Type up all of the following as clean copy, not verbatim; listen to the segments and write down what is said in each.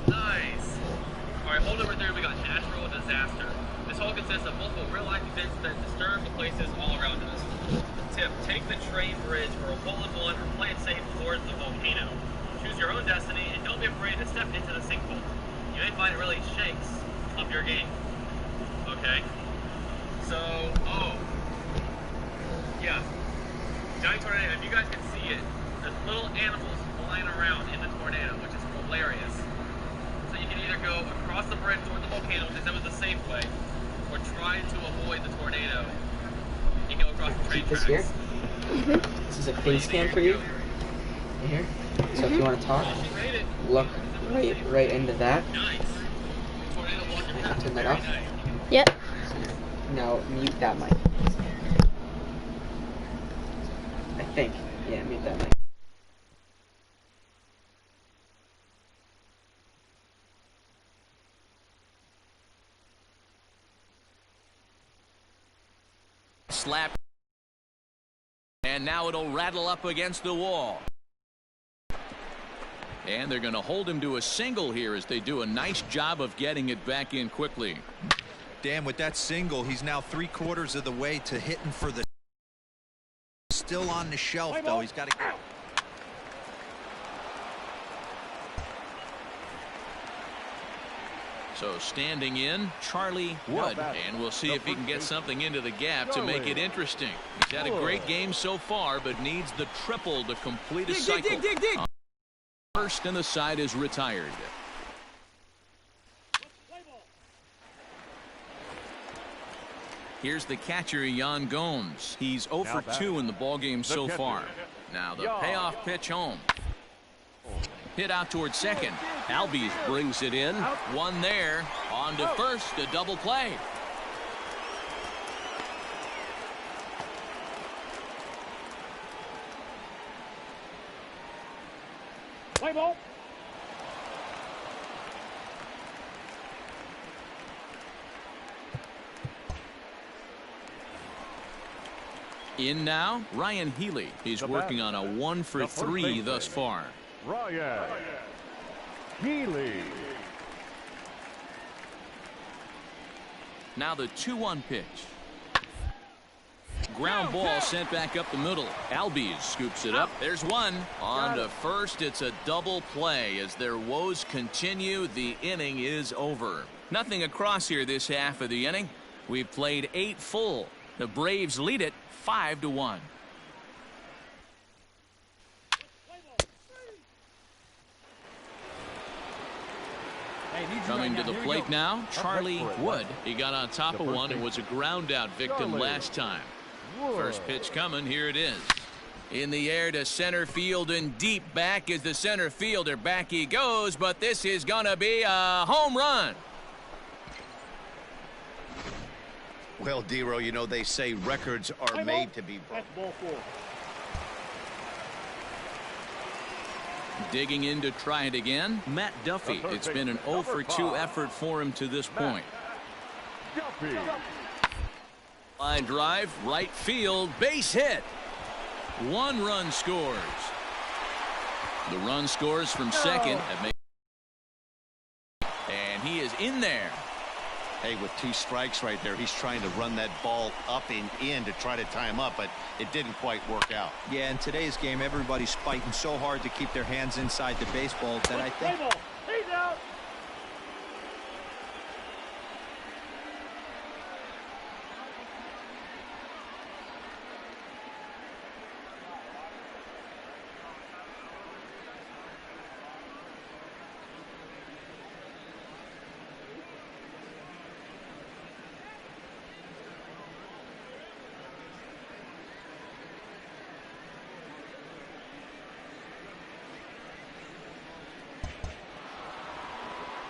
Nice. All right, hold number 3, we got natural disaster. This hole consists of multiple real-life events that disturb the places all around us. Tip, take the train bridge for a hole-in-one or play it safe towards the volcano. Choose your own destiny and don't be afraid to step into the sinkhole. You may find it really shakes up your game. Okay? So, yeah. Giant tornado, if you guys can see it, there's little animals flying around in the tornado, which is hilarious. So you can either go across the bridge toward the volcano, which is that was the safe way, or try to avoid the tornado and go across the train tracks. Here? This is a face cam for you. Right here. So if you want to talk, look right into that. Turn that off. Yep. Now mute that mic. I think. Yeah, mute that mic. Slap. And now it'll rattle up against the wall. And they're going to hold him to a single here as they do a nice job of getting it back in quickly. Dan, with that single, he's now 3/4 of the way to hitting for the. Still on the shelf, though. He's got to. So standing in, Charlie Wood, and we'll see if he can get something into the gap to make it interesting. He's had a great game so far, but needs the triple to complete a cycle. First, and the side is retired. Here's the catcher, Yan Gomes. He's 0 for 2 in the ballgame so far. Now the payoff pitch home. Hit out towards second. Albies brings it in. One there. On to first. A double play. Play ball. In now, Ryan Healy. He's working on a 1 for 3 thus far. Ryan Healy. Now the 2-1 pitch. Ground ball sent back up the middle. Albies scoops it up. There's one. On to first. It's a double play as their woes continue. The inning is over. Nothing across here this half of the inning. We've played 8 full. The Braves lead it 5-1. Coming to the plate now, Charlie Wood. He got on top of one and was a ground out victim last time. First pitch coming. Here it is. In the air to center field and deep. Back is the center fielder. Back he goes, but this is going to be a home run. Well, Dero, you know they say records are made to be broken. Digging in to try it again, Matt Duffy. It's been an 0 for 2 effort for him to this point. Line drive, right field, base hit. 1 run scores. The run scores from second. And he is in there. Hey, with 2 strikes right there, he's trying to run that ball up and in to try to tie him up, but it didn't quite work out. Yeah, in today's game, everybody's fighting so hard to keep their hands inside the baseball that I think. He's out.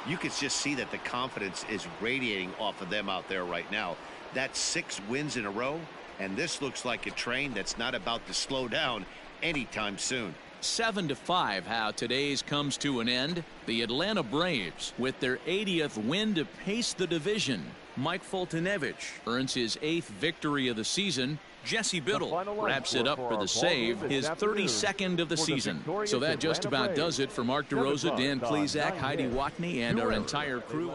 You could just see that the confidence is radiating off of them out there right now. That's 6 wins in a row, and this looks like a train that's not about to slow down anytime soon. 7-5 how today's comes to an end. The Atlanta Braves with their 80th win to pace the division. Mike Foltynewicz earns his 8th victory of the season. Jesse Biddle wraps it up for the save, his 32nd of the season. So that just about does it for Mark DeRosa, Dan Plesac, Heidi Watney, and our entire crew.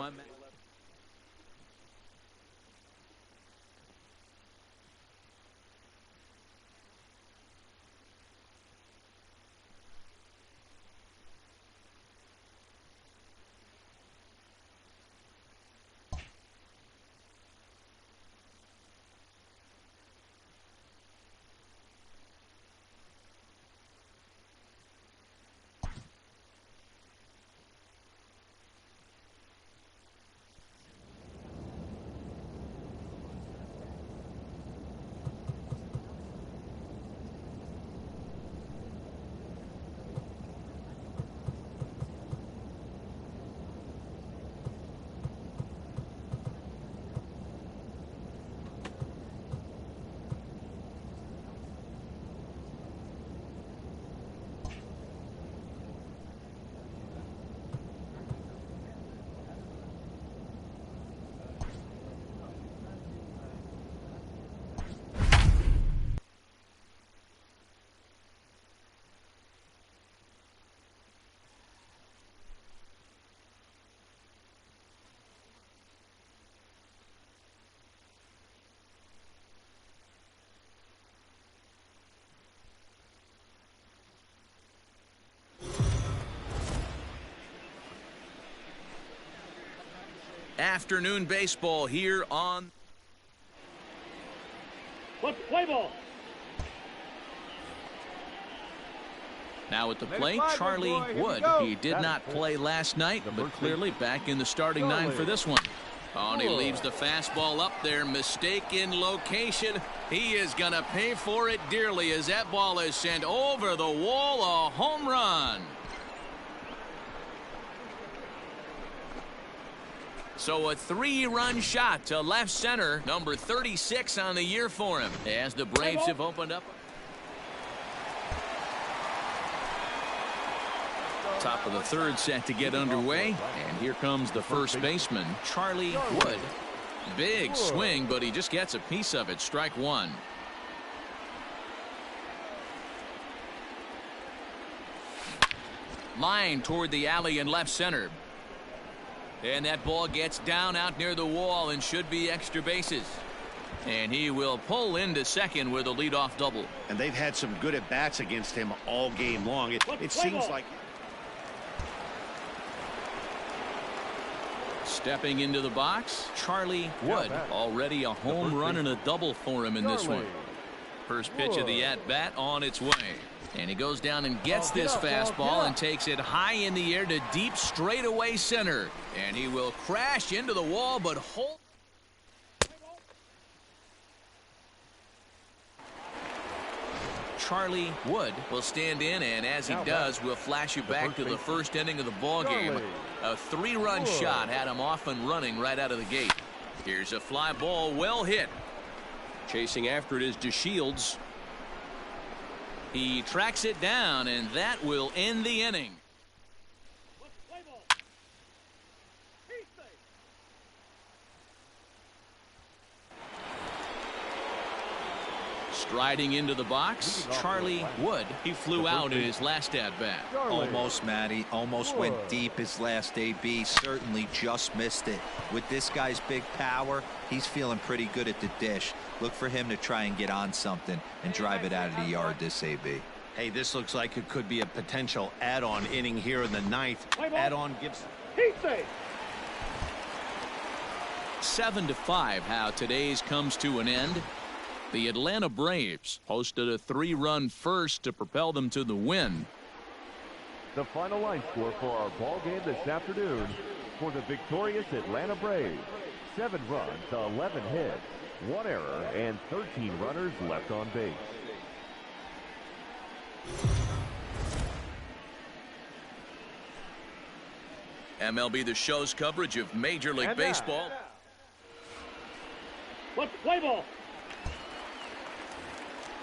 Afternoon baseball here on. Let's play ball. Now at the plate, Charlie Wood. He did not play last night, but clearly back in the starting nine for this one. Oh, and he leaves the fastball up there. Mistaken location. He is going to pay for it dearly as that ball is sent over the wall. A home run. So a 3-run shot to left center, number 36 on the year for him, as the Braves have opened up. Top of the third set to get underway, and here comes the first baseman, Charlie Wood. Big swing, but he just gets a piece of it. Strike one. Line toward the alley in left center. And that ball gets down out near the wall and should be extra bases. And he will pull into second with a leadoff double. And they've had some good at-bats against him all game long. It seems like... Stepping into the box, Charlie Wood. Already a home run and a double for him in this one. First pitch of the at-bat on its way. And he goes down and gets this fastball and takes it high in the air to deep straightaway center. And he will crash into the wall, but hold. Charlie Wood will stand in, and as he does, we'll flash you back to the first inning of the ball game. A 3-run shot had him off and running right out of the gate. Here's a fly ball, well hit. Chasing after it is DeShields. He tracks it down, and that will end the inning. Striding into the box, Charlie Wood. He flew out in his last at-bat. Almost, Matty. Almost went deep his last AB. Certainly just missed it. With this guy's big power, he's feeling pretty good at the dish. Look for him to try and get on something and drive it out of the yard this AB. Hey, this looks like it could be a potential add-on inning here in the ninth. Add-on gives... 7-5, how today's comes to an end. The Atlanta Braves posted a 3-run first to propel them to the win. The final line score for our ball game this afternoon for the victorious Atlanta Braves. 7 runs, 11 hits, 1 error, and 13 runners left on base. MLB The Show's coverage of Major League Baseball. Let's play ball.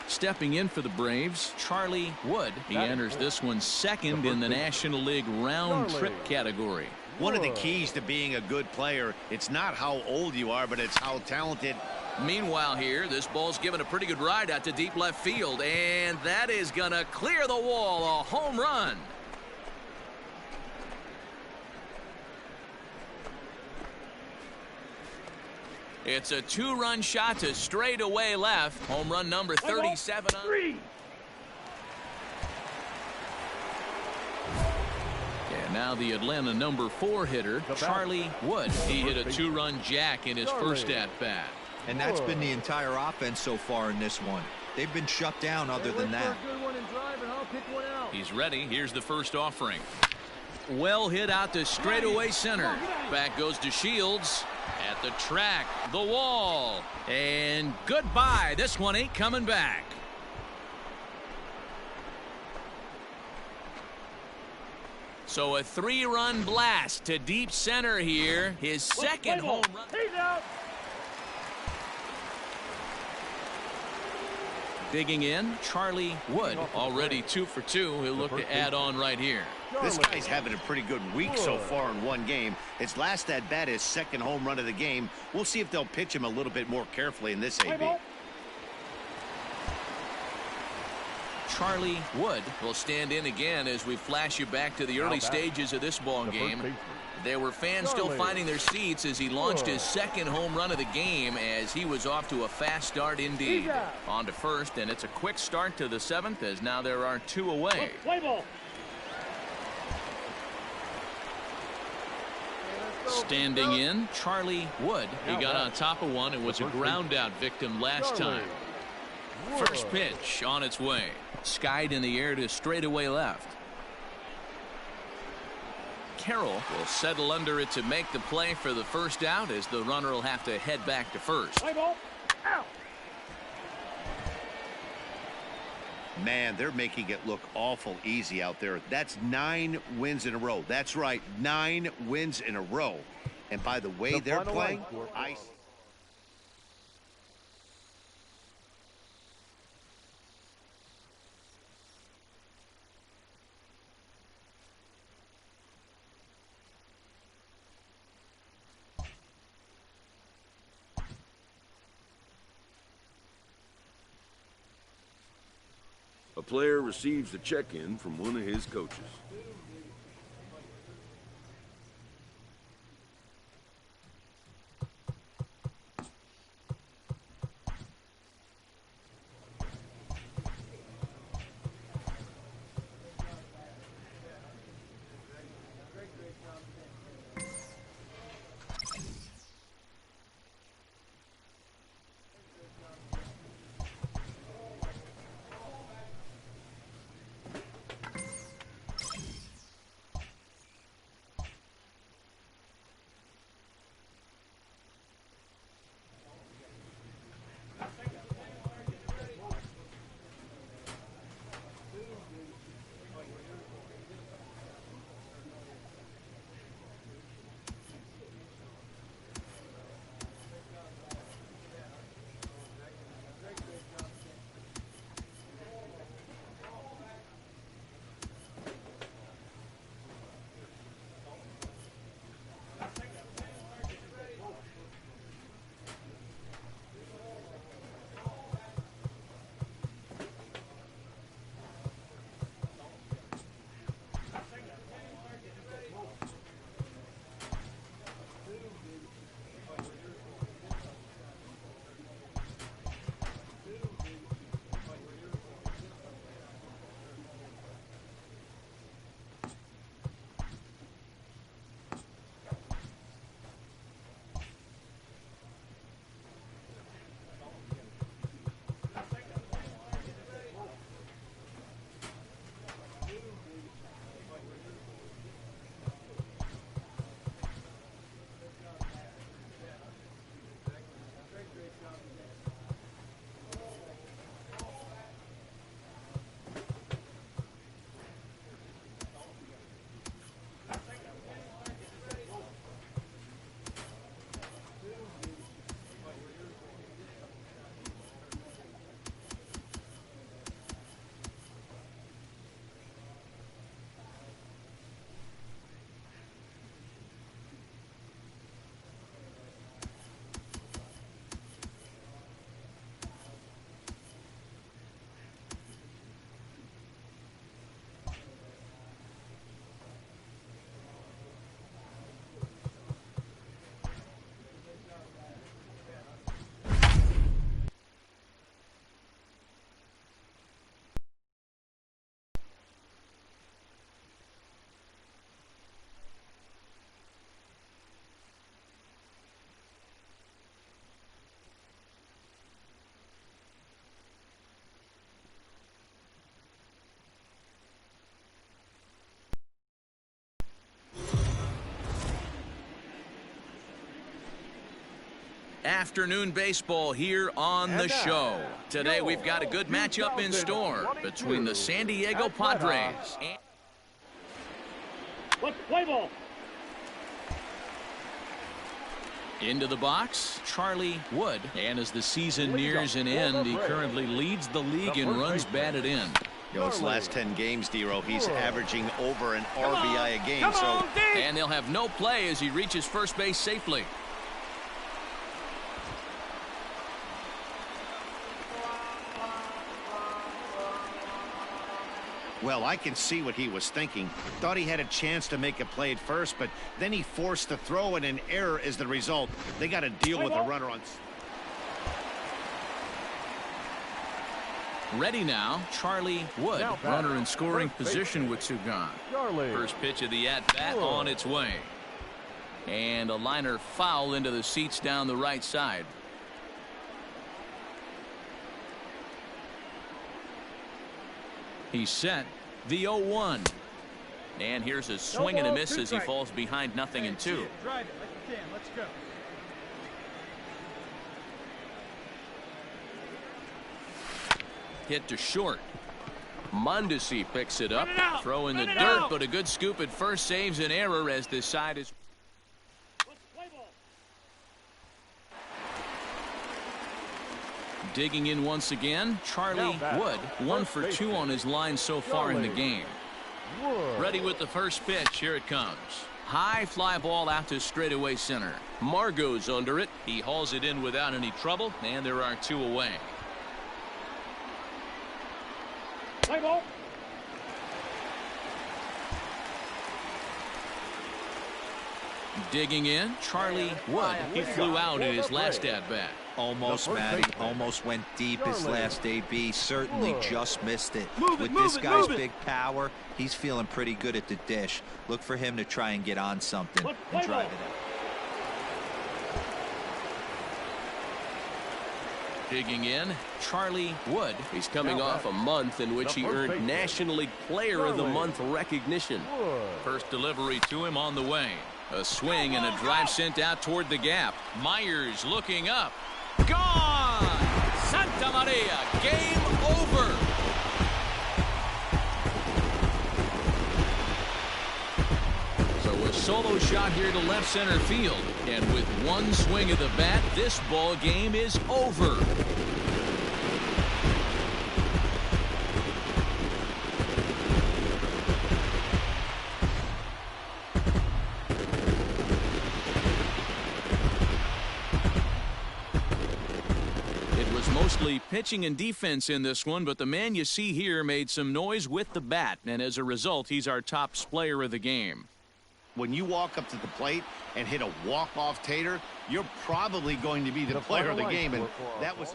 Stepping in for the Braves, Charlie Wood. He enters this one second in the National League round trip category. One of the keys to being a good player, it's not how old you are, but it's how talented. Meanwhile here, this ball's given a pretty good ride out to deep left field, and that is going to clear the wall. A home run. It's a 2-run shot to straightaway left. Home run number 37. And now the Atlanta number 4 hitter, Charlie Wood. He hit a 2-run jack in his first at-bat. And that's been the entire offense so far in this one. They've been shut down other than that. He's ready. Here's the first offering. Well hit out to straightaway center. Back goes to Shields. At the track, the wall, and goodbye. This one ain't coming back. So a 3-run blast to deep center here. His second home run. Digging in, Charlie Wood, already 2 for 2. He'll look to add on right here. This guy's having a pretty good week so far in one game. His last at bat, his second home run of the game. We'll see if they'll pitch him a little bit more carefully in this AB. Charlie Wood will stand in again as we flash you back to the early stages of this ball game. There were fans still finding their seats as he launched his second home run of the game, as he was off to a fast start indeed. On to first, and it's a quick start to the 7th, as now there are 2 away. Standing in, Charlie Wood. He got on top of one and was a ground out victim last time. First pitch on its way. Skied in the air to straightaway left. Carroll will settle under it to make the play for the first out, as the runner will have to head back to first. Man, they're making it look awful easy out there. That's 9 wins in a row. That's right, 9 wins in a row. And by the way they're playing, A player receives a check-in from one of his coaches. Afternoon baseball here on the show. Today we've got a good matchup in store between the San Diego Padres and... Let's play ball. Into the box, Charlie Wood. And as the season nears an end, he currently leads the league in runs batted in. You know, his last 10 games, Dero, he's averaging over an RBI a game. And they'll have no play as he reaches first base safely. Well, I can see what he was thinking. Thought he had a chance to make a play at first, but then he forced the throw, and an error is the result. They got to deal with a runner on... Ready now, Charlie Wood. Runner in scoring position with two gone. First pitch of the at-bat on its way. And a liner foul into the seats down the right side. He's set. The 0-1. And here's a swing and a miss as he falls behind 0-2. Drive it like you can. Let's go. Hit to short. Mondesi picks it up. Throw in the dirt, but a good scoop at first saves an error as this side is... Digging in once again, Charlie Wood. 1 for 2 on his line so far in the game. Ready with the first pitch. Here it comes. High fly ball out to straightaway center. Margot's under it. He hauls it in without any trouble, and there are 2 away. Play ball. Digging in, Charlie Wood. He flew out in his last at-bat. Almost, Matty. Almost went deep his last AB. Certainly just missed it. With this guy's big power, he's feeling pretty good at the dish. Look for him to try and get on something and drive it out. Digging in, Charlie Wood. He's coming off a month in which he earned National League Player of the Month recognition. First delivery to him on the way. A swing and a drive sent out toward the gap. Myers looking up. Gone! Santa Maria, game over. So a solo shot here to left center field. And with one swing of the bat, this ball game is over. Mostly pitching and defense in this one, but the man you see here made some noise with the bat, and as a result, he's our top player of the game. When you walk up to the plate and hit a walk-off tater, you're probably going to be the player of the game, and that was...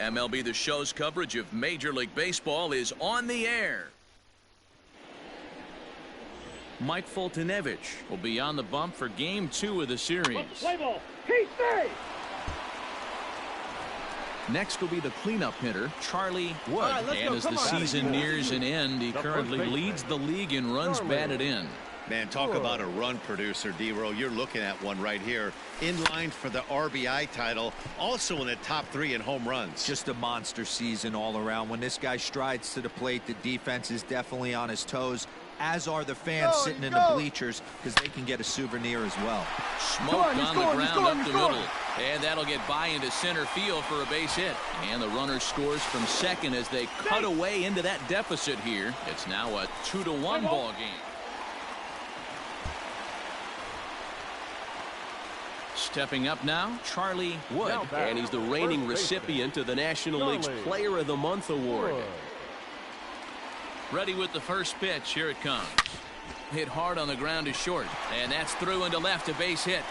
MLB The Show's coverage of Major League Baseball is on the air. Mike Foltynewicz will be on the bump for Game 2 of the series. Play ball. He stays. Next will be the cleanup hitter, Charlie Wood. And as the season nears an end, he currently leads the league in runs batted in. Man, talk about a run producer, D-Row. You're looking at one right here. In line for the RBI title. Also in the top 3 in home runs. Just a monster season all around. When this guy strides to the plate, the defense is definitely on his toes, as are the fans sitting in the bleachers, because they can get a souvenir as well. Smoke on the ground up the middle. And that'll get by into center field for a base hit. And the runner scores from second as they cut away into that deficit here. It's now a 2-1 ball game. Stepping up now, Charlie Wood. And he's the reigning recipient of the National League's Player of the Month award. Ready with the first pitch. Here it comes. Hit hard on the ground to short. And that's through into left, a base hit.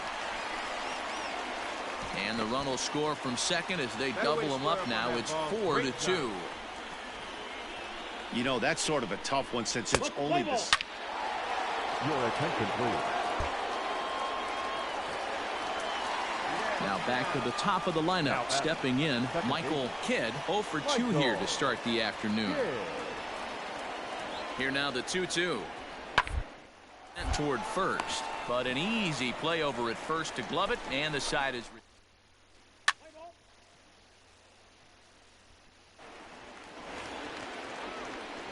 And the run will score from second as they double him up now. It's 4-2. You know, that's sort of a tough one since it's only this. Your attention, please. Now back to the top of the lineup. Stepping in, Michael Kidd, 0 for 2 here to start the afternoon. Here now the 2-2. And toward first. But an easy play over at first to glove it, and the side is...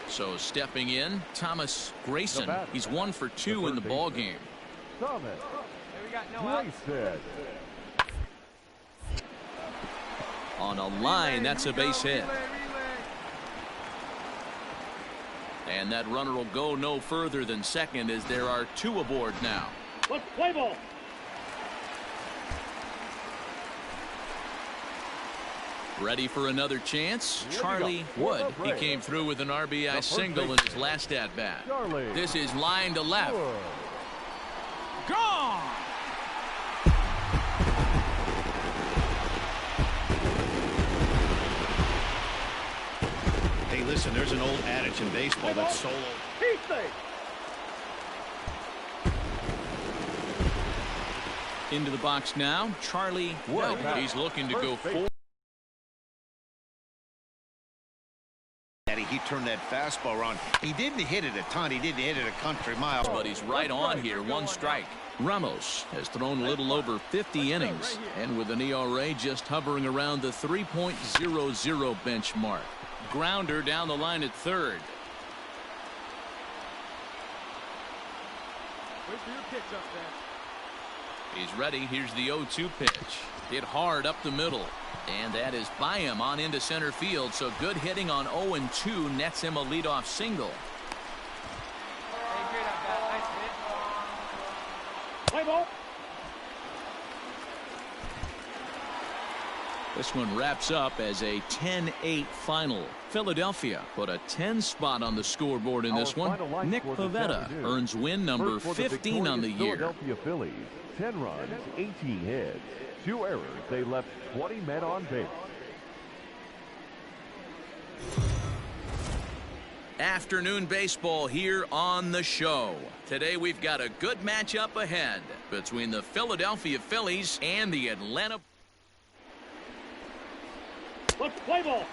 So stepping in, Thomas Grayson. He's 1 for 2 in the ball game. Thomas Grayson. On a line, that's a base hit. And that runner will go no further than second as there are 2 aboard now. Let's play ball. Ready for another chance? Charlie Wood. He came through with an RBI single in his last at-bat. This is line to left. Gone! Hey, listen, there's an old adage in baseball that's solo. Into the box now, Charlie Wood. He's looking to go 4. He turned that fastball around. He didn't hit it a ton. He didn't hit it a country mile. But he's right on here. 1 strike. Ramos has thrown a little over 50 innings. And with an ERA just hovering around the 3.00 benchmark. Grounder down the line at third. Wait for your pitch up there. He's ready. Here's the 0-2 pitch. Hit hard up the middle. And that is by him on into center field. So good hitting on 0-2 nets him a leadoff single. Play ball. This one wraps up as a 10-8 final. Philadelphia put a 10 spot on the scoreboard in this one. Nick Pivetta earns win number 15 on the year. Philadelphia Phillies, 10 runs, 18 hits, 2 errors. They left 20 men on base. Afternoon baseball here on the show. Today we've got a good matchup ahead between the Philadelphia Phillies and the Atlanta. Let's play ball.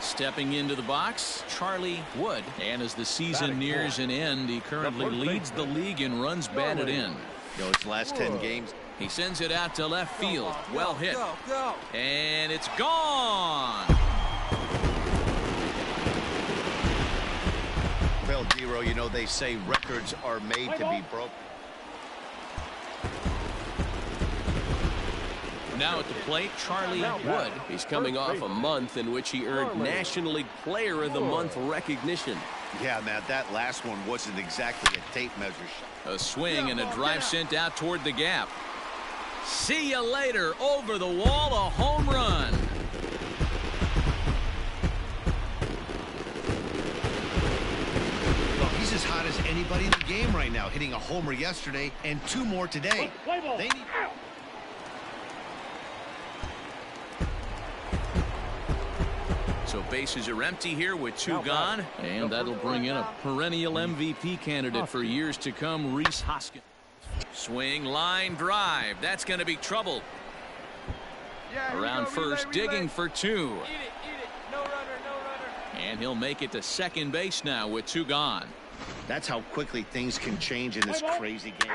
Stepping into the box, Charlie Wood. And as the season nears an end, he currently leads the league in runs batted in. You know, his last 10 games. He sends it out to left field. Well hit. And it's gone. Well, D-Row, you know, they say records are made to be broken. Now at the plate, Charlie Wood. He's coming off a month in which he earned National League Player of the Month recognition. Yeah, man, that last one wasn't exactly a tape measure shot. A swing and a drive sent out toward the gap. See you later. Over the wall, a home run. Well, he's as hot as anybody in the game right now, hitting a homer yesterday and 2 more today. They need... So bases are empty here with 2 gone, and that'll bring in a perennial MVP candidate for years to come, Rhys Hoskins. Swing, line drive. That's going to be trouble. Around first, digging for two. And he'll make it to second base now with two gone. That's how quickly things can change in this crazy game.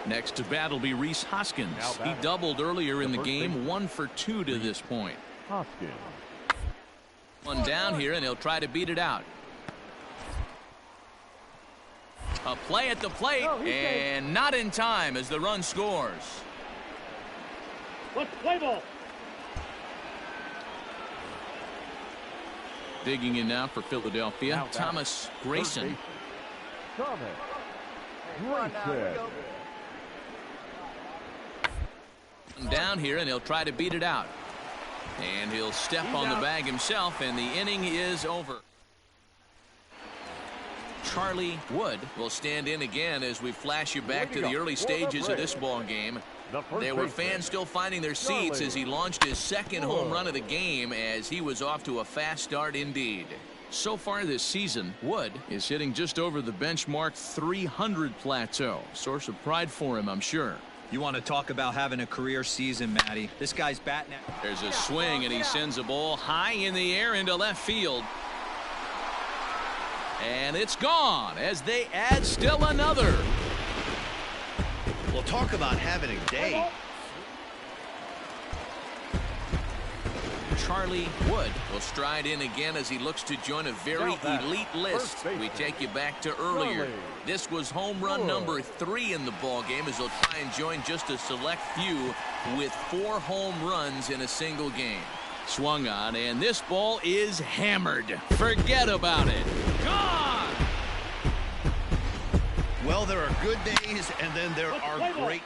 Next to bat will be Rhys Hoskins. He doubled earlier in the game, 1 for 2 to this point. Hoskins. One down here, and he'll try to beat it out. A play at the plate, and not in time as the run scores. Let's play ball. Digging in now for Philadelphia, Thomas Grayson. Thomas Grayson. Down here, and he'll try to beat it out. And he'll step on the bag himself, and the inning is over. Charlie Wood will stand in again as we flash you back to the early stages of this ball game. There were fans still finding their seats as he launched his second home run of the game, as he was off to a fast start indeed. So far this season, Wood is hitting just over the benchmark 300 plateau. Source of pride for him, I'm sure. You want to talk about having a career season, Matty. This guy's batting at... There's a swing, and he sends a ball high in the air into left field. And it's gone as they add still another. Well, talk about having a day. Charlie Wood will stride in again as he looks to join a very elite list. We take you back to earlier. This was home run number 3 in the ball game, as he'll try and join just a select few with 4 home runs in a single game. Swung on, and this ball is hammered. Forget about it. Gone! Well, there are good days, and then there are great.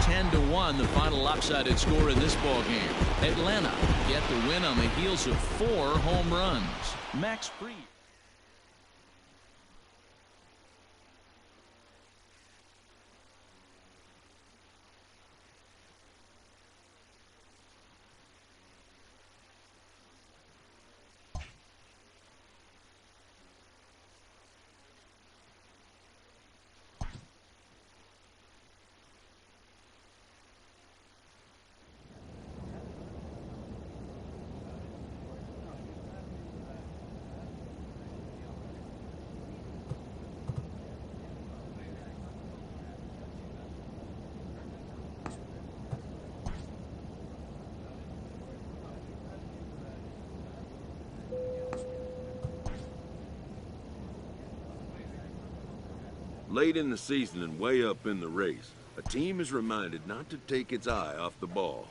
10-1, the final lopsided score in this ball game. Atlanta get the win on the heels of 4 home runs. Max Fried. Late in the season and way up in the race, a team is reminded not to take its eye off the ball.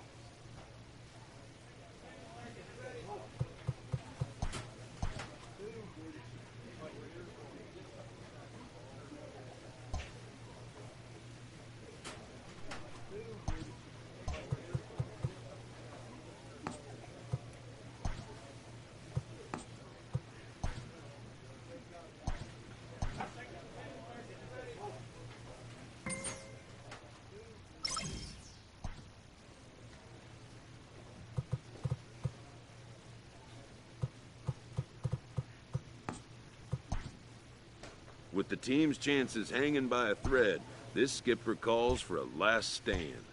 With the team's chances hanging by a thread, this skipper calls for a last stand.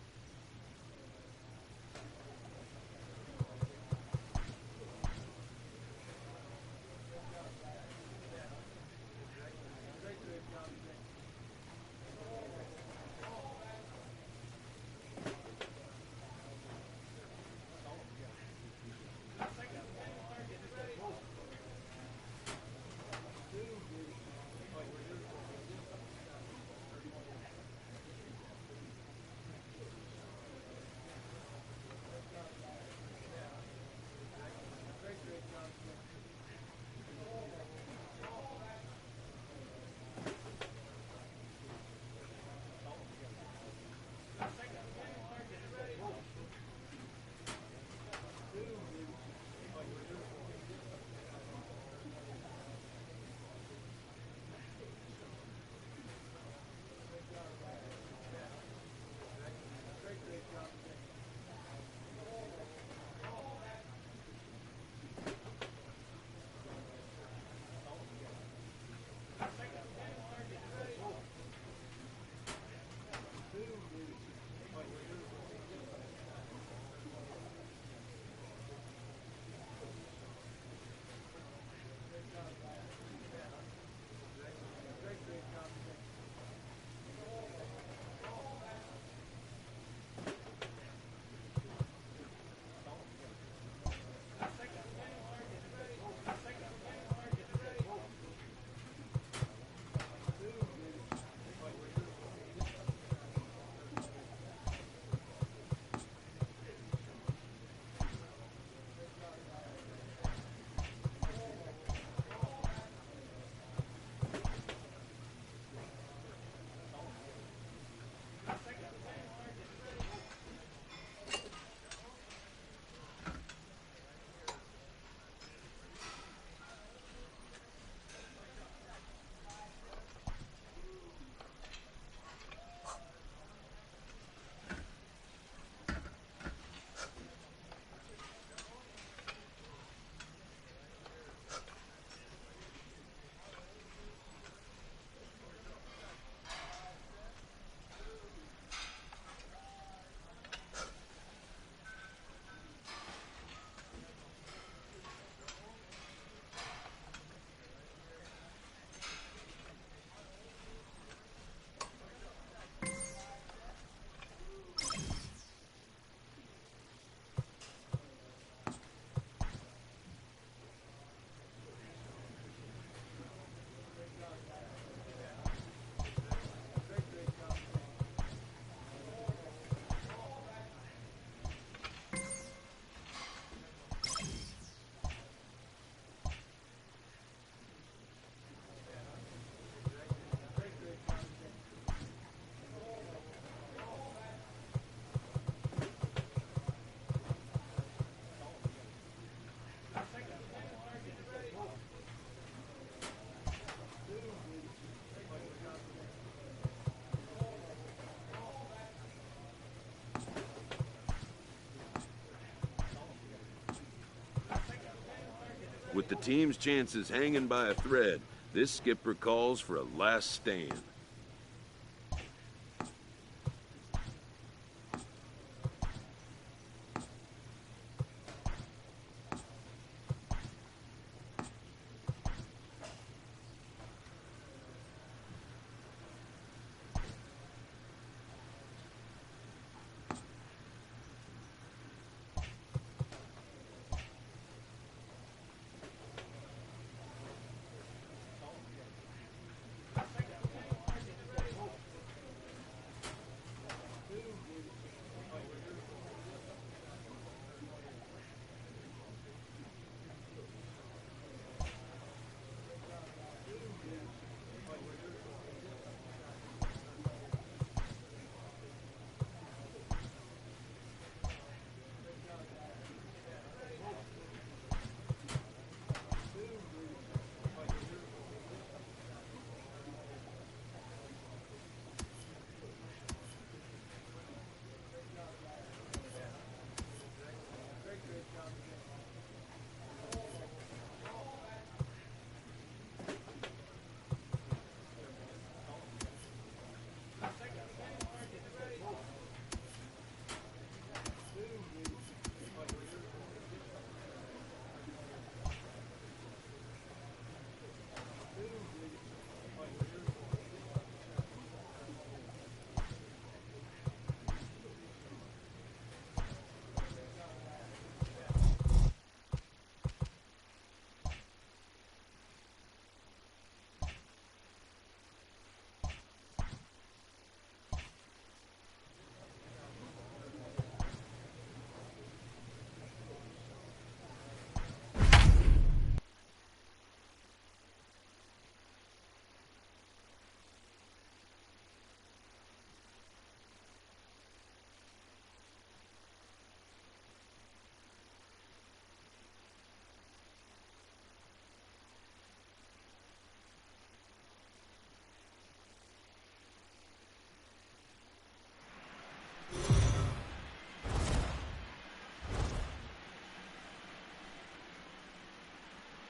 With the team's chances hanging by a thread, this skipper calls for a last stand.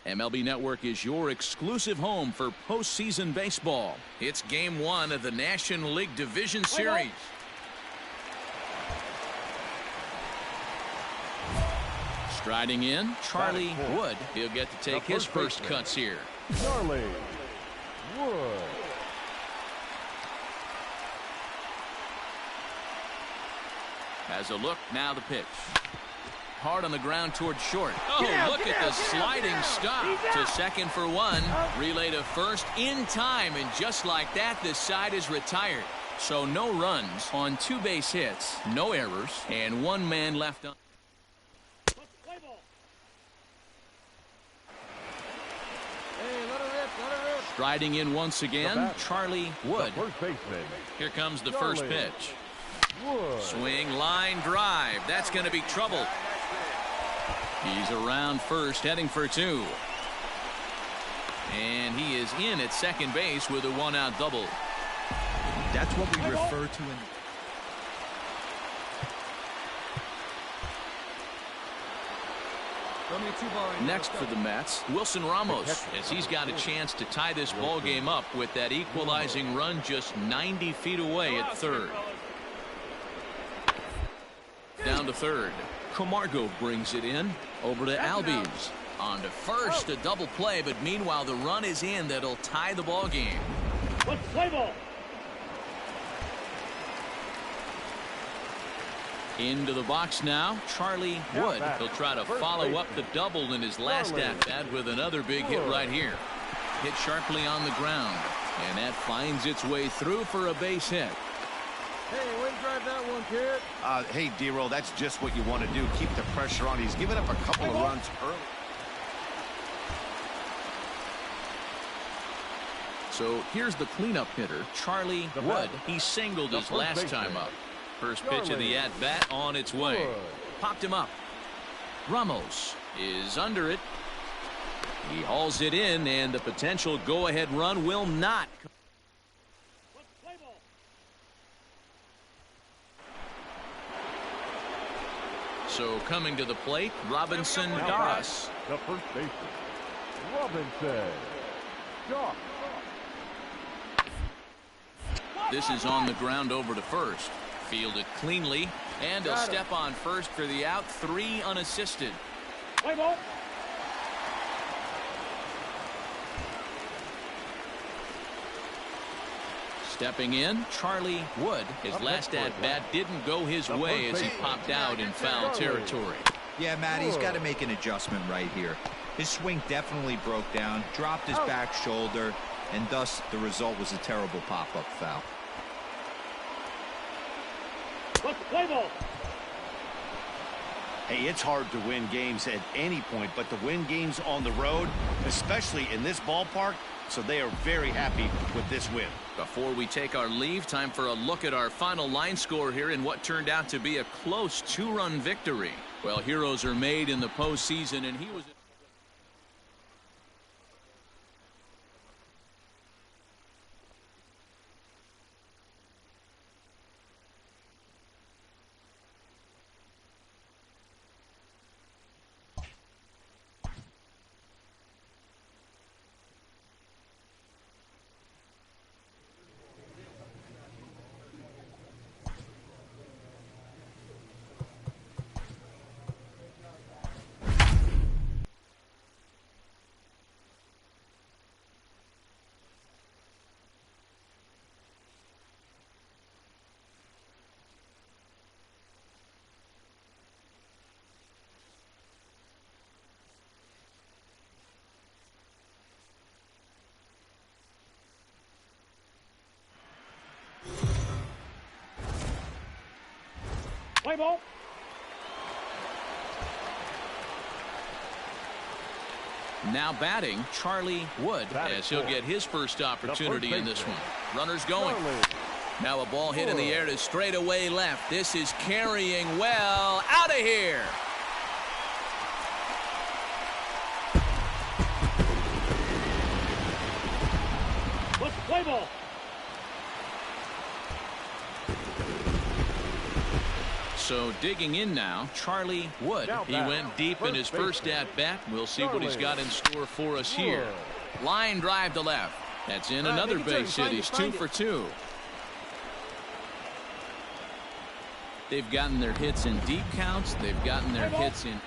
MLB Network is your exclusive home for postseason baseball. It's Game 1 of the National League Division Series. Striding in, Charlie Wood. He'll get to take his first cuts here. Charlie Wood. Has a look, now the pitch. Hard on the ground towards short. Oh, look at the sliding stop to second for one. Relay to first in time, and just like that, the side is retired. So no runs on 2 base hits, no errors, and 1 man left on. Striding in once again, Charlie Wood. Here comes the first pitch. Swing, line drive. That's going to be trouble. He's around first, heading for 2. And he is in at second base with a 1-out double. That's what we refer to in... Next for the Mets, Wilson Ramos, as he's got a chance to tie this ball game up with that equalizing run just 90 feet away at third. Down to third. Camargo brings it in. Over to Albies. On to first, a double play, but meanwhile the run is in that'll tie the ball game. Play ball. Into the box now, Charlie Wood. He'll try to follow up the double in his last at-bat with another big hit right here. Hit sharply on the ground, and that finds its way through for a base hit. Hey, way to drive that one, kid. Hey, D-Roll, that's just what you want to do. Keep the pressure on. He's given up a couple of runs early. So here's the cleanup hitter, Charlie Wood. He singled his last time up. First pitch of the at-bat on its way. Popped him up. Ramos is under it. He hauls it in, and the potential go-ahead run will not. So coming to the plate, Robinson Doss. The first baseman, Robinson Doss. This is on the ground over to first. Fielded cleanly, and a step on first for the out. 3 unassisted. Play ball. Stepping in, Charlie Wood. His last at-bat didn't go his way as he popped out in foul territory. Yeah, Matt, he's got to make an adjustment right here. His swing definitely broke down, dropped his back shoulder, and thus the result was a terrible pop-up foul. Play ball. Hey, it's hard to win games at any point, but to win games on the road, especially in this ballpark, so they are very happy with this win. Before we take our leave, time for a look at our final line score here in what turned out to be a close 2-run victory. Well, heroes are made in the postseason, and he was... Play ball. Now batting, Charlie Wood, as he'll get his first opportunity in this one. Runners going. Now a ball hit in the air to straightaway left. This is carrying well. Out of here. Let's play ball. So digging in now, Charlie Wood. He went deep in his first at-bat. We'll see what he's got in store for us here. Line drive to left. That's in another base hit. He's 2 for 2. They've gotten their hits in deep counts. They've gotten their hits in...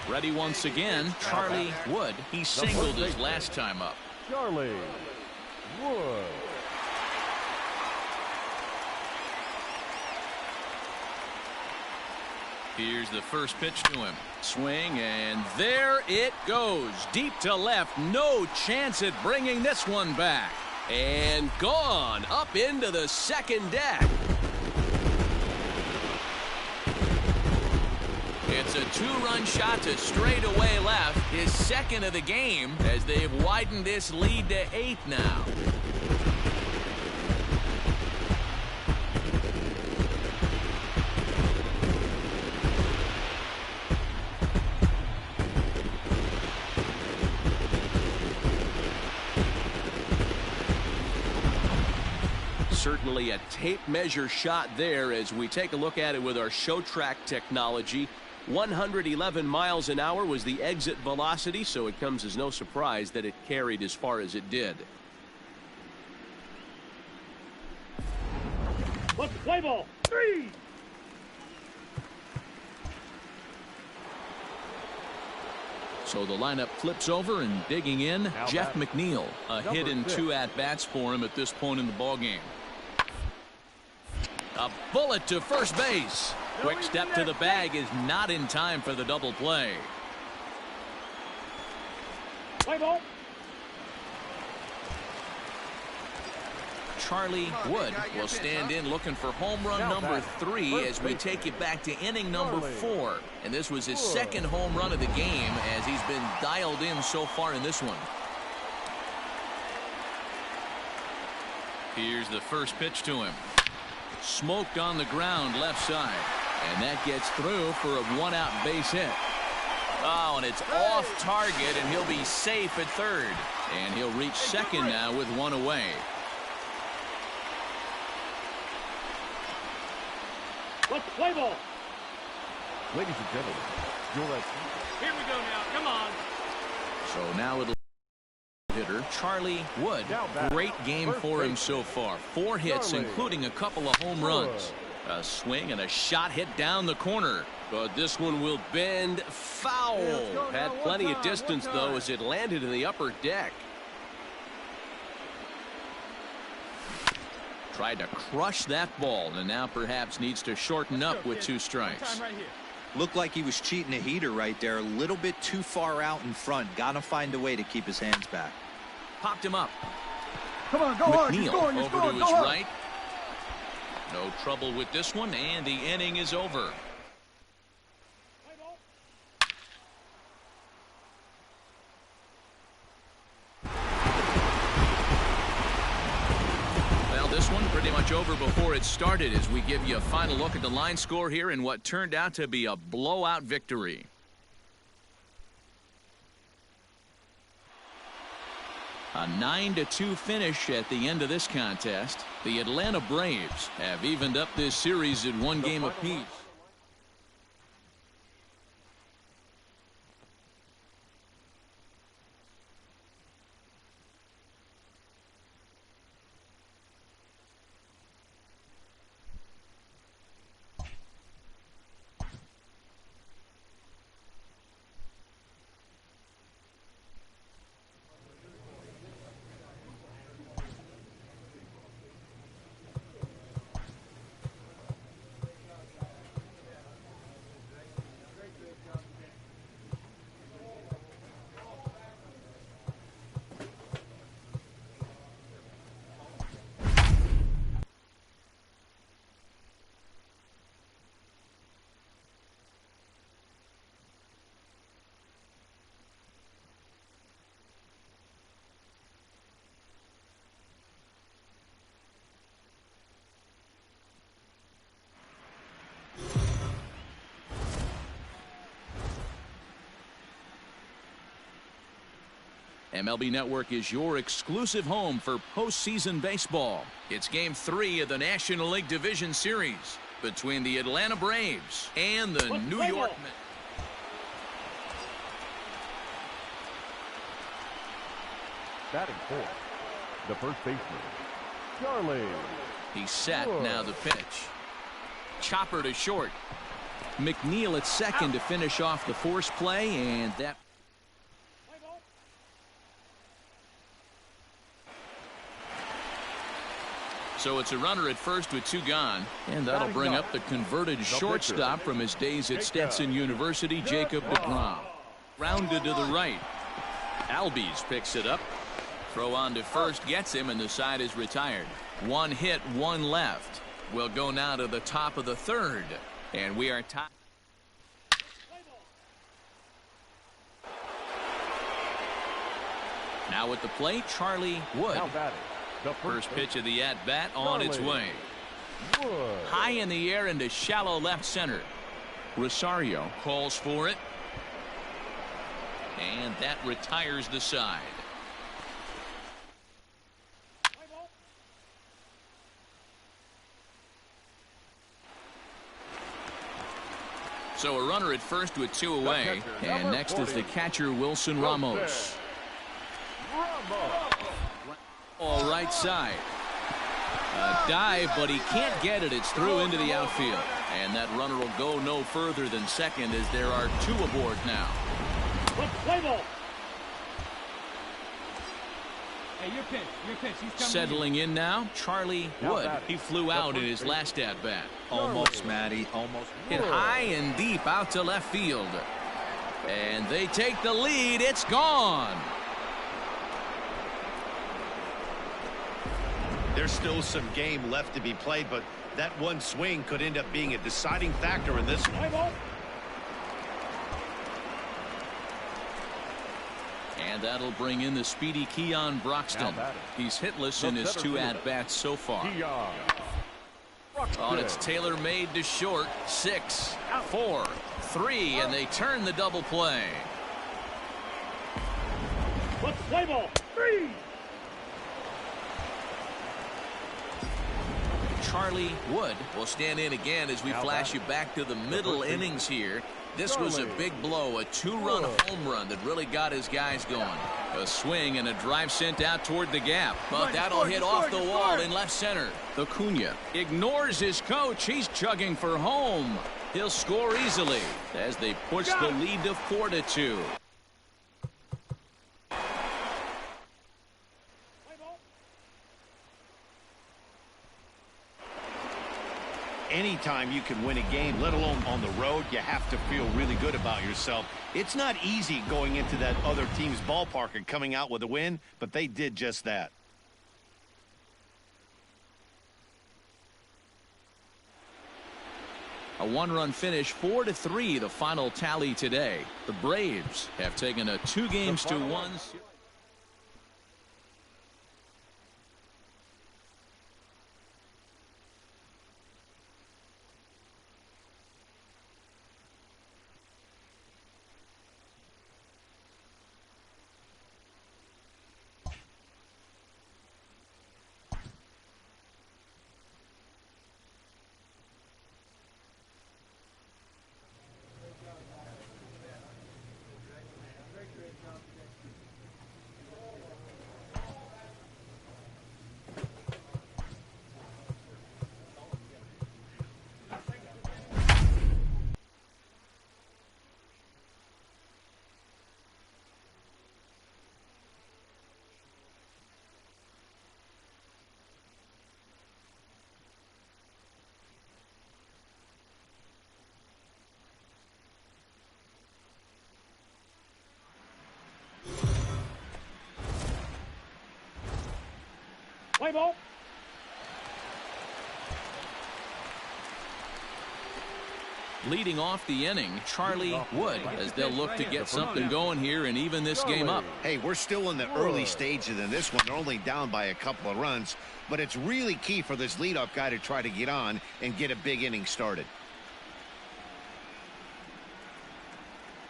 Ready once again, Charlie Wood. He singled his last time up. Charlie Wood. Here's the first pitch to him. Swing, and there it goes. Deep to left. No chance at bringing this one back. And gone up into the second deck. It's a 2-run shot to straightaway left. His second of the game as they've widened this lead to 8 now. Certainly a tape measure shot there as we take a look at it with our show track technology. 111 miles an hour was the exit velocity, so it comes as no surprise that it carried as far as it did. Let's play ball. 3. So the lineup flips over, and digging in, Jeff McNeil. A hit in 2 at-bats for him at this point in the ballgame. A bullet to first base. Quick step to the bag is not in time for the double play. Play ball. Charlie Wood will stand in looking for home run number 3 as we take it back to inning number 4. And this was his second home run of the game as he's been dialed in so far in this one. Here's the first pitch to him. Smoked on the ground left side. And that gets through for a one-out base hit. Oh, and it's off target, and he'll be safe at third. And he'll reach second now with one away. Let's play ball. Ladies and gentlemen, Here we go now. Come on. So now it'll hitter Charlie Wood. Great game for him so far. 4 hits, including a couple of home runs. A swing and a shot hit down the corner. But this one will bend foul. Had plenty of distance, though, as it landed in the upper deck. Tried to crush that ball, and now perhaps needs to shorten up with 2 strikes. Looked like he was cheating a heater right there. A little bit too far out in front. Gotta find a way to keep his hands back. Popped him up. Come on, go hard. McNeil You're over scoring, to go his hard. right. No trouble with this one, and the inning is over. Well, this one pretty much over before it started as we give you a final look at the line score here in what turned out to be a blowout victory. A 9-2 finish at the end of this contest. The Atlanta Braves have evened up this series at 1 game apiece. MLB Network is your exclusive home for postseason baseball. It's Game 3 of the National League Division Series between the Atlanta Braves and the New York Mets. batting fourth, the first baseman, Charlie. He's set. Now the pitch. Chopper to short. McNeil at second to finish off the force play, and that. So it's a runner at first with 2 gone, and that'll bring up the converted shortstop from his days at Stetson University, Jacob deGrom. Rounded to the right. Albies picks it up. Throw on to first gets him, and the side is retired. 1 hit, 1 left. We'll go now to the top of the 3rd, and we are tied. Now at the plate, Charlie Wood. First pitch of the at-bat on its way. High in the air into shallow left center. Rosario calls for it. And that retires the side. So a runner at first with 2 away. And next is the catcher, Wilson Ramos. All right side. A dive, but he can't get it. It's through into the outfield. And that runner will go no further than second as there are 2 aboard now. Let's play ball. Hey, your pitch. He's coming. Settling in now, Charlie Wood. He flew out in his last at-bat. Almost, Matty. Almost. Hit high and deep out to left field. And they take the lead. It's gone. There's still some game left to be played, but that one swing could end up being a deciding factor in this one. And that'll bring in the speedy Keon Broxton. He's hitless in his 2 at-bats so far. Oh, and it's tailor-made to short. 6, 4, 3, and they turn the double play. Let's play ball. 3. Charlie Wood will stand in again as we flash you back to the middle innings here. This was a big blow, a 2-run home run that really got his guys going. A swing and a drive sent out toward the gap, but that'll hit off the wall in left center. Acuna ignores his coach. He's chugging for home. He'll score easily as they push the lead to 4-2. Anytime you can win a game, let alone on the road, you have to feel really good about yourself. It's not easy going into that other team's ballpark and coming out with a win, but they did just that. A 1-run finish, 4-3, the final tally today. The Braves have taken a 2-1. Play ball. Leading off the inning, Charlie Wood, as they'll look to get something going here and even this game up. Hey, we're still in the early stages in this one. They're only down by a couple of runs, but it's really key for this leadoff guy to try to get on and get a big inning started.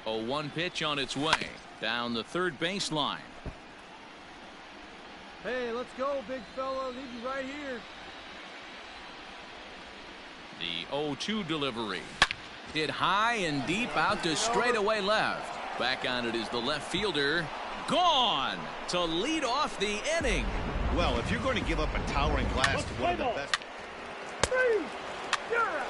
A 1 pitch on its way down the third baseline. Hey, let's go, big fella. Leave you right here. The 0-2 delivery. Hit high and deep out to straightaway left. Back on it is the left fielder. Gone to lead off the inning. Well, if you're going to give up a towering blast to one of the best. 3. You're out.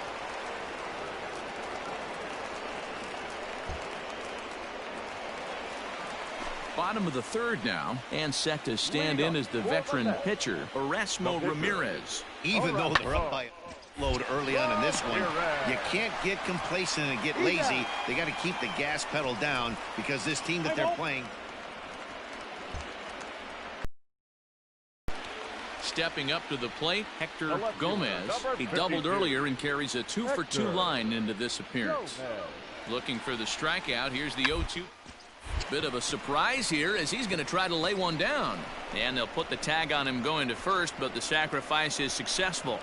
Bottom of the third now, and set to stand in as the veteran pitcher, Erasmo Ramirez. Even though they're up by a load early on in this one, you can't get complacent and get lazy. They got to keep the gas pedal down because this team that they're playing. Stepping up to the plate, Hector Gomez. He doubled earlier and carries a 2-for-2 line into this appearance. Looking for the strikeout. Here's the 0-2. Bit of a surprise here as he's going to try to lay one down. And they'll put the tag on him going to first, but the sacrifice is successful.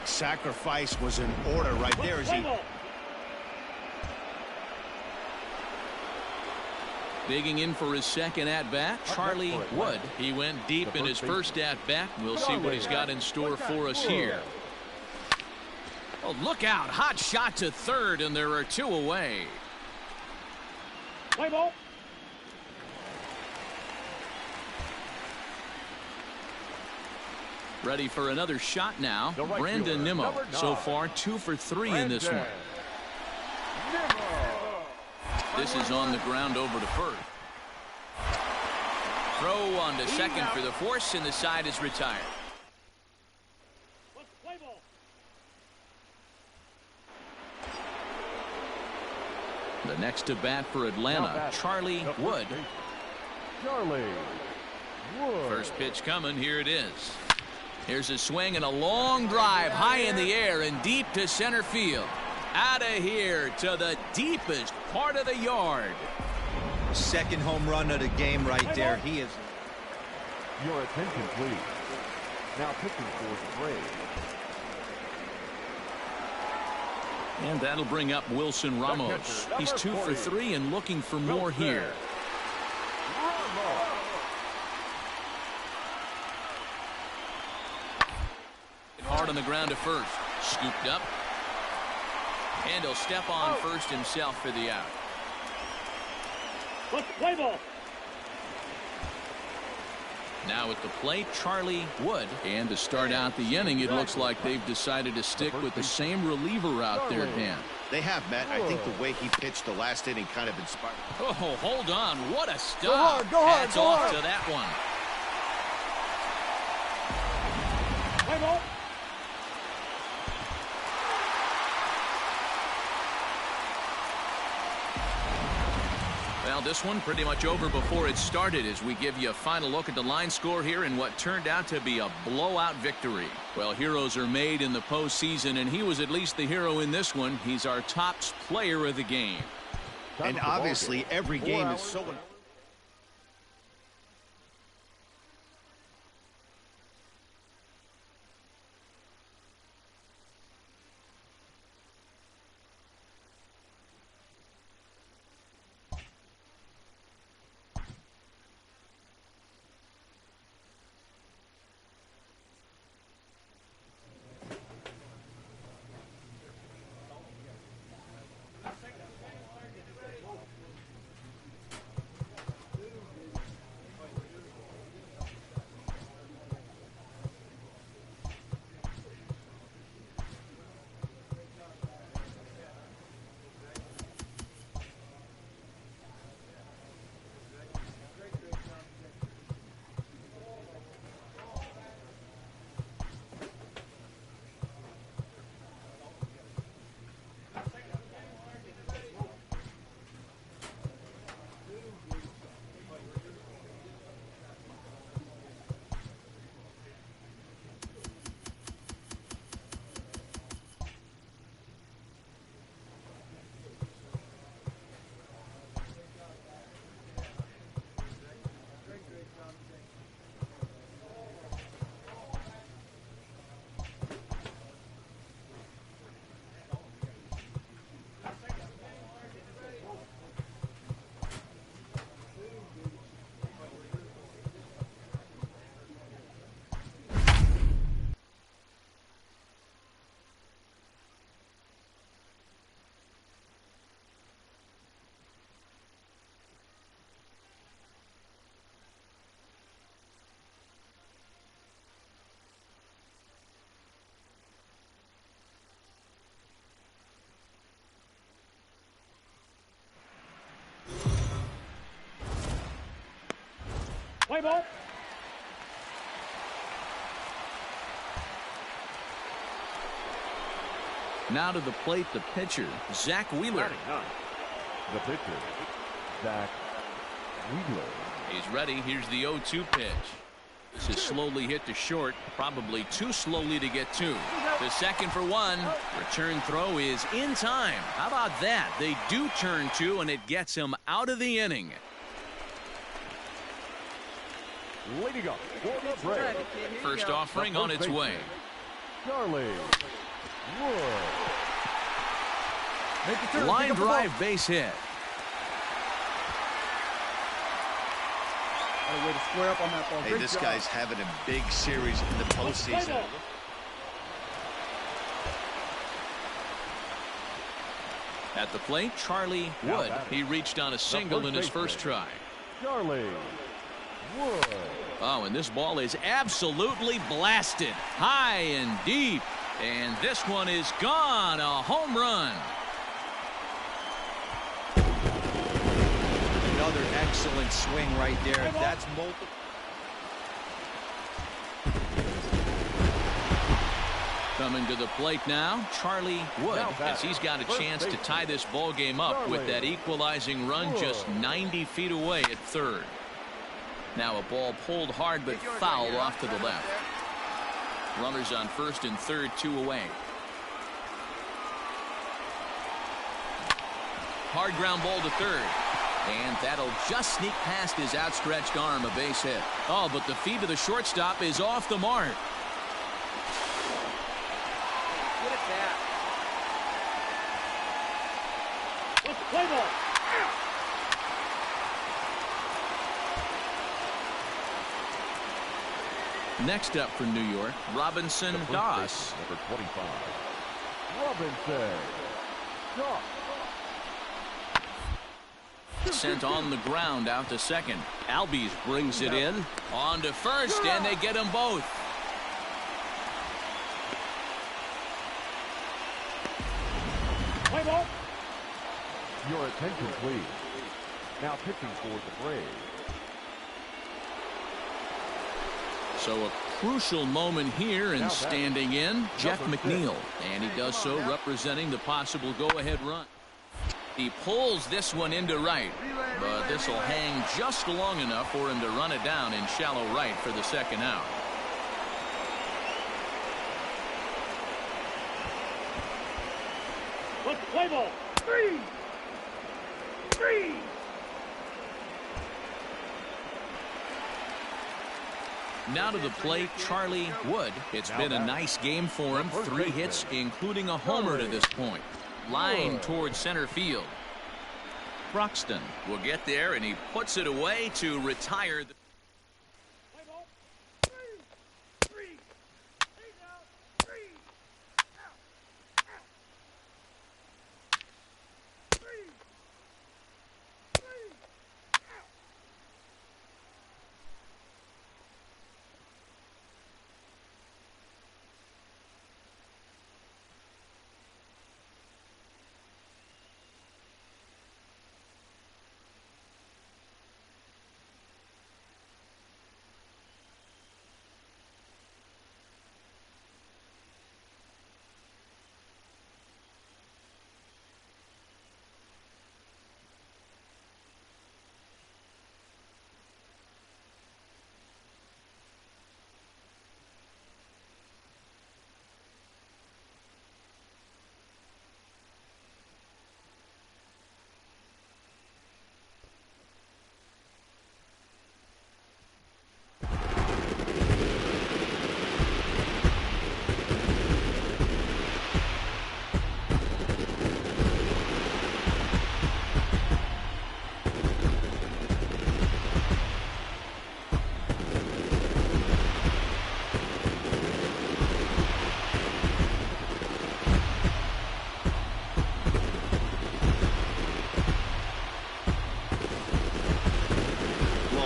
Sacrifice was in order right there as he. Digging in for his second at-bat, Charlie Wood. He went deep in his first at-bat. We'll see what he's got in store for us here. Oh, look out. Hot shot to third, and there are 2 away. Play ball. Ready for another shot now. Brandon Nimmo. So far 2 for 3 in this one. This is on the ground over to first. Throw on to second for the force, and the side is retired. The next to bat for Atlanta, Charlie Wood. First pitch coming. Here it is. Here's a swing and a long drive high in the air and deep to center field. Out of here to the deepest part of the yard. Second home run of the game right there. He is. Your attention, please. Now pitching for the Braves. And that'll bring up Wilson Ramos. He's 2 for 3 and looking for more here. Hard on the ground to first. Scooped up. And he'll step on first himself for the out. Let's play ball. Now at the plate, Charlie Wood. And to start out the inning, it looks like they've decided to stick with the same reliever out there, Dan. They have, Matt. I think the way he pitched the last inning kind of inspired. Oh, hold on. What a stop. Go hard, go hard, Hats go off hard. to that one. Play ball. Well, this one pretty much over before it started as we give you a final look at the line score here in what turned out to be a blowout victory. Well, heroes are made in the postseason, and he was at least the hero in this one. He's our top player of the game. And obviously, every game is so... Play ball. Now to the plate, the pitcher, Zach Wheeler. The pitcher, Zach Wheeler. He's ready. Here's the 0-2 pitch. This is slowly hit to short, probably too slowly to get to. The second for one. Return throw is in time. How about that? They do turn two, and it gets him out of the inning. Leading up for the Braves. First offering on its way. Charlie Wood. Line drive base hit. Way to square up on that ball. Hey, this guy's having a big series in the postseason. At the plate, Charlie Wood. He reached on a single in his first try. Charlie Wood. Oh, and this ball is absolutely blasted. High and deep. And this one is gone. A home run. Another excellent swing right there. That's multiple. Coming to the plate now, Charlie Wood, as he's got a chance to tie this ball game up with that equalizing run just 90 feet away at third. Now a ball pulled hard but foul off to the left. Runners on first and third, 2 away. Hard ground ball to third. And that'll just sneak past his outstretched arm, a base hit. Oh, but the feet of the shortstop is off the mark. Play ball. Next up for New York, Robinson Doss. Number 25. Robinson Doss. Sent on the ground out to second. Albies brings it in. On to first, and they get them both. Play ball. Your attention, please. Now pitching for the Braves. So a crucial moment here, and standing in, Jeff McNeil. And he does so representing the possible go-ahead run. He pulls this one into right, but this will hang just long enough for him to run it down in shallow right for the second out. Let's play ball. 3. Now to the plate, Charlie Wood. It's been a nice game for him. 3 hits, including a homer to this point. Line towards center field. Broxton will get there, and he puts it away to retire. Play ball. 3. Eight out. 3. Out. Out. 3. Out.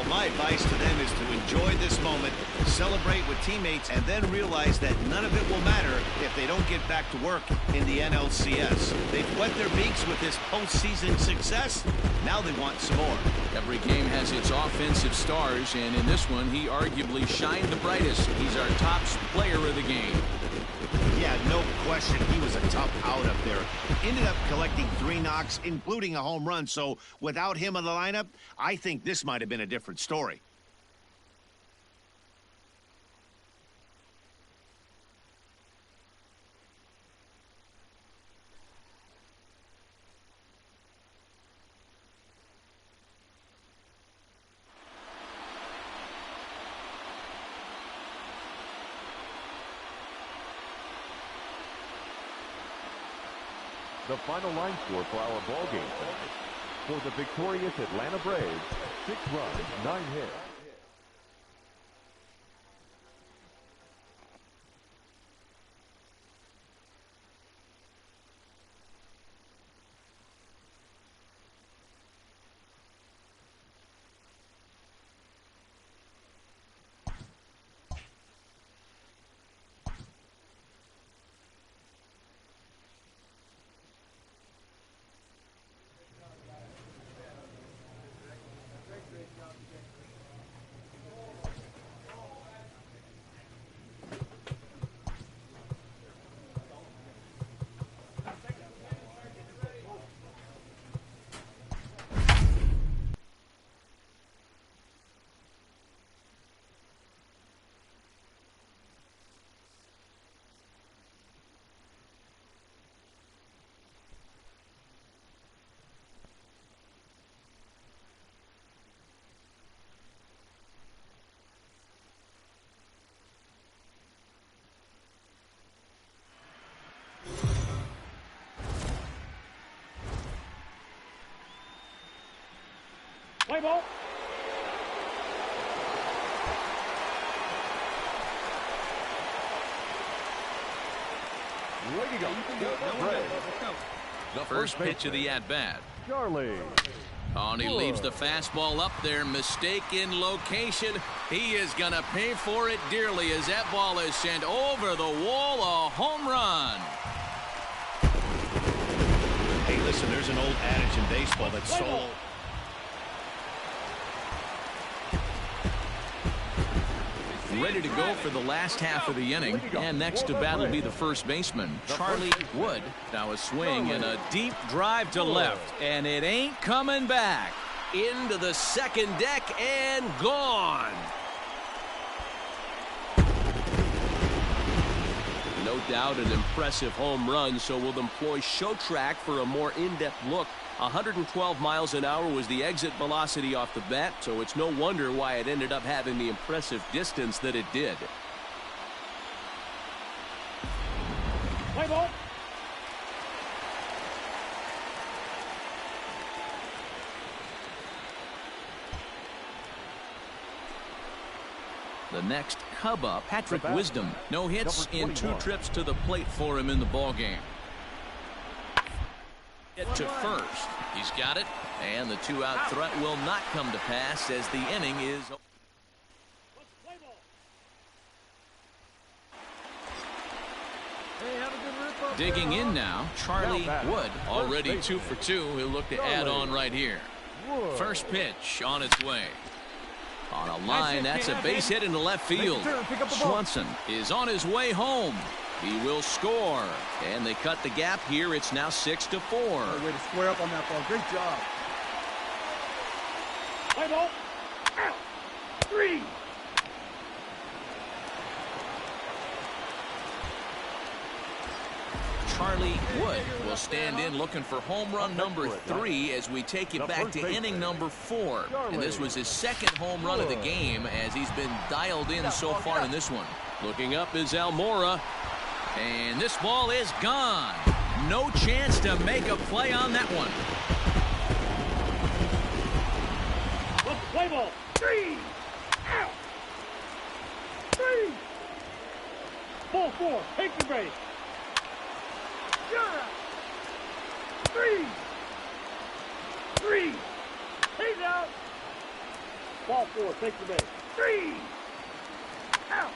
My advice to them is to enjoy this moment, celebrate with teammates, and then realize that none of it will matter if they don't get back to work in the NLCS. They've wet their beaks with this postseason success. Now they want some more. Every game has its offensive stars, and in this one, he arguably shined the brightest. He's our top player of the game. Yeah, no question. He was a tough out up there. Ended up collecting 3 knocks, including a home run. So without him in the lineup, I think this might have been a different story. The final line score for our ball game tonight. For the victorious Atlanta Braves, 6 runs, 9 hits. Play ball. Ready to go. The first pitch of the at-bat. Charlie. Oh, and he leaves the fastball up there. Mistaken location. He is going to pay for it dearly as that ball is sent over the wall. A home run. Hey, listen, there's an old adage in baseball that's so... Ready to go for the last half of the inning. And next to bat will be the first baseman, Charlie Wood. Now a swing and a deep drive to left. And it ain't coming back. Into the second deck and gone. No doubt an impressive home run, so we'll employ ShowTrack for a more in-depth look. 112 miles an hour was the exit velocity off the bat, so it's no wonder why it ended up having the impressive distance that it did. Play ball. The next Cub up, Patrick Wisdom. No hits in 2 trips to the plate for him in the ballgame. Get to first. He's got it, and the 2-out threat will not come to pass as the inning is... Digging in now, Charlie Wood. Already 2 for 2. He'll look to add on right here. First pitch on its way. On a line, that's a base hit into left field. Swanson is on his way home. He will score, and they cut the gap here. It's now 6-4. Way to square up on that ball. Great job. Play ball. Out. 3. Charlie Wood will stand in looking for home run number 3 as we take it back to inning number 4. And this was his second home run of the game as he's been dialed in so far in this one. Looking up is Almora. And this ball is gone. No chance to make a play on that one. Play ball. 3. Out. 3. Ball 4. Take the base. 3. 3. He's out. Ball 4. Take the base. 3. Out.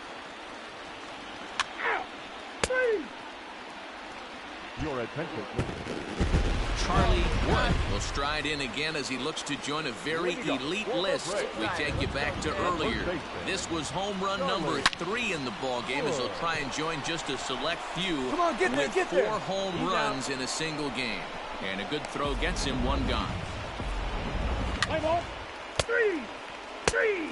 Out. 3. Your attention, please. Charlie Wood will stride in again as he looks to join a very elite list. We take you back to earlier. This was home run number 3 in the ball game as he'll try and join just a select few with 4 home runs in a single game. And a good throw gets him 1 gone. Play ball. 3. 3.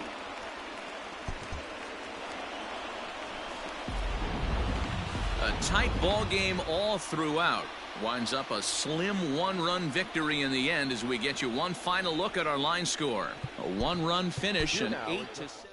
A tight ball game all throughout. Winds up a slim 1-run victory in the end as we get you one final look at our line score. A 1-run finish, an 8-7.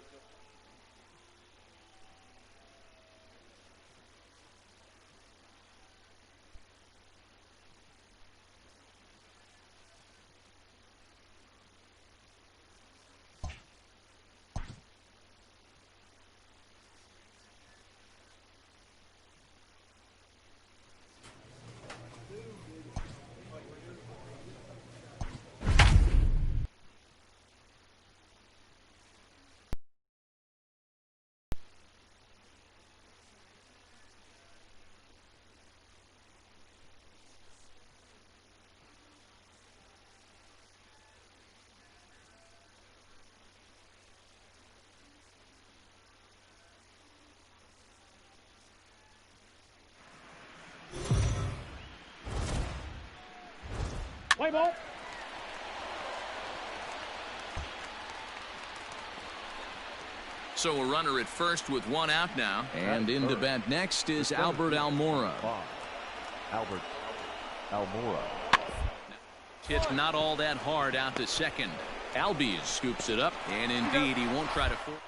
Play ball. So a runner at first with 1 out now. And in to bat next is Albert Almora. Albert Almora. Hit not all that hard out to second. Albies scoops it up, and indeed he won't try to force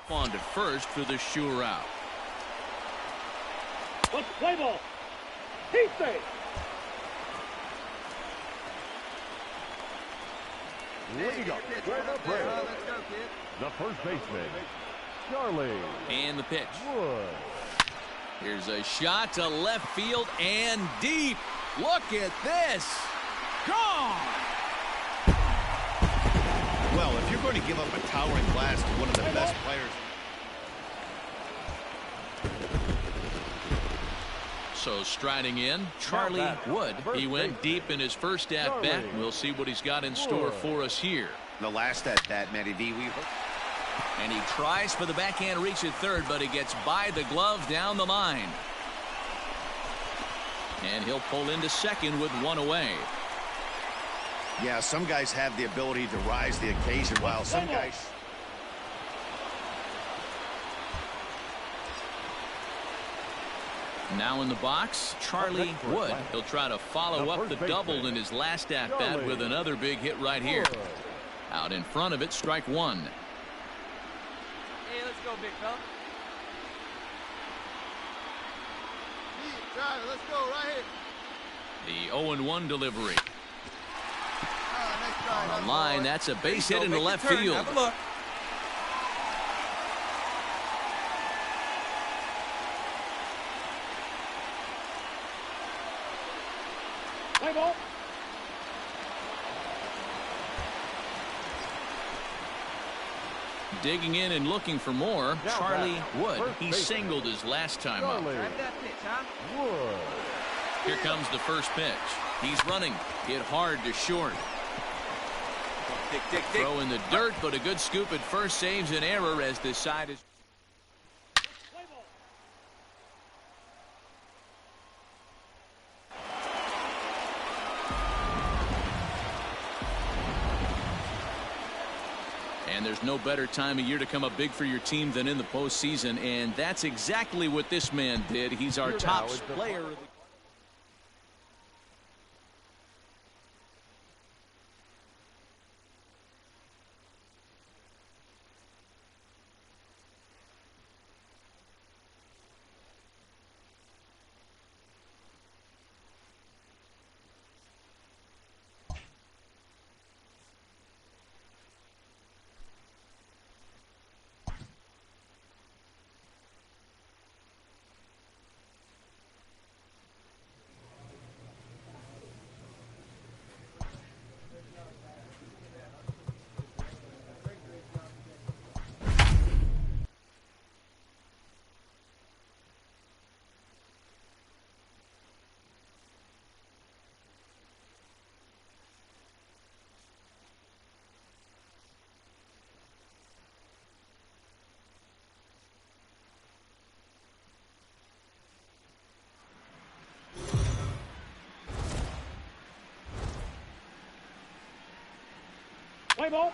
on to first for the sure out. Let's play ball. He's safe. Leading up for the Braves, the first baseman, Charlie And the pitch. Wood. Here's a shot to left field and deep. Look at this. Gone! Well, if you're going to give up a towering blast to one of the best players. So striding in, Charlie Wood. He went deep in his first at-bat. We'll see what he's got in store for us here. The last at-bat, Matty V. And he tries for the backhand reach at third, but he gets by the glove down the line. And he'll pull into second with one away. Yeah, some guys have the ability to rise the occasion, while some guys... Now in the box, Charlie Wood. He'll try to follow up the double in his last at-bat with another big hit right here. Out in front of it, strike one. Hey, let's go, big fella. Let's go right here. The 0-1 delivery. On the line, that's a base hit into left field. Have a look. Play ball. Digging in and looking for more, Charlie Wood. He singled his last time up. Grab that pitch, huh? Wood. Here comes the first pitch. He's running. Hit hard to short. Throw in the dirt, but a good scoop at first saves an error as this side is... Play ball. And there's no better time of year to come up big for your team than in the postseason, and that's exactly what this man did. He's our top player of the... Play ball.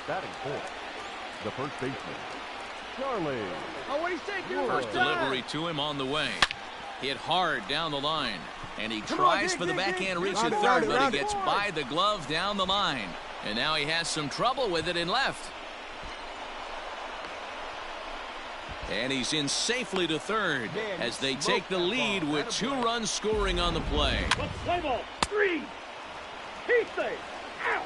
Batting fourth, the first baseman, Charlie. Oh, what do you think? First delivery to him on the way. Hit hard down the line. And he tries for the backhand reach at third, but he gets by the glove down the line. And now he has some trouble with it in left. And he's in safely to third as they take the lead with 2 runs scoring on the play. Let's play ball. 3. He's safe. Out.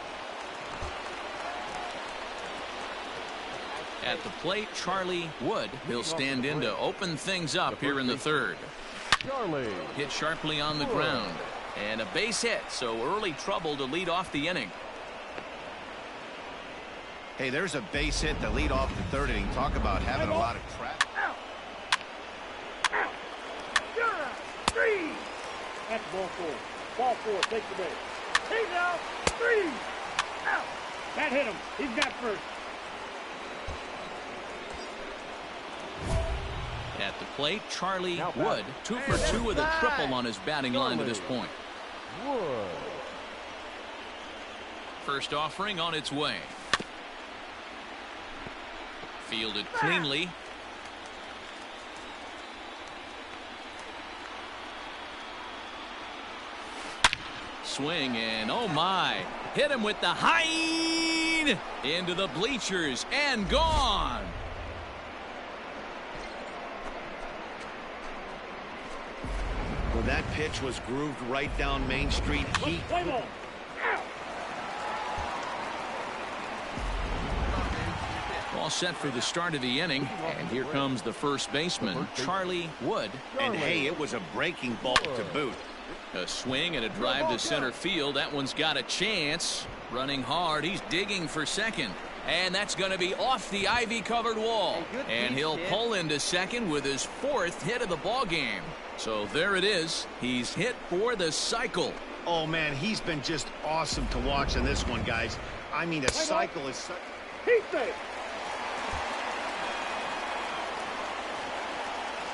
At the plate, Charlie Wood. He'll stand in to open things up here in the third. Charlie. Hit sharply on the ground. And a base hit, so early trouble to lead off the inning. Hey, there's a base hit to lead off the third inning. Talk about having a lot of traffic. Out. Out. You're out. 3. That's ball 4. Ball 4. Take the base. He's out. 3. Out. That hit him. He's got first. At the plate, Charlie Wood. 2 for 2 with a triple on his batting line to this point. Wood. First offering on its way. Fielded cleanly. Swing and oh my. Hit him with the high into the bleachers and gone. The That pitch was grooved right down Main Street. He Play ball. All set for the start of the inning, and here comes the first baseman, Charlie Wood. And hey, it was a breaking ball to boot. A swing and a drive to center field. That one's got a chance. Running hard, he's digging for second. And that's going to be off the ivy-covered wall. And he'll pull into second with his 4th hit of the ball game. So there it is. He's hit for the cycle. Oh, man, he's been just awesome to watch in this one, guys. I mean, a cycle is... He's safe.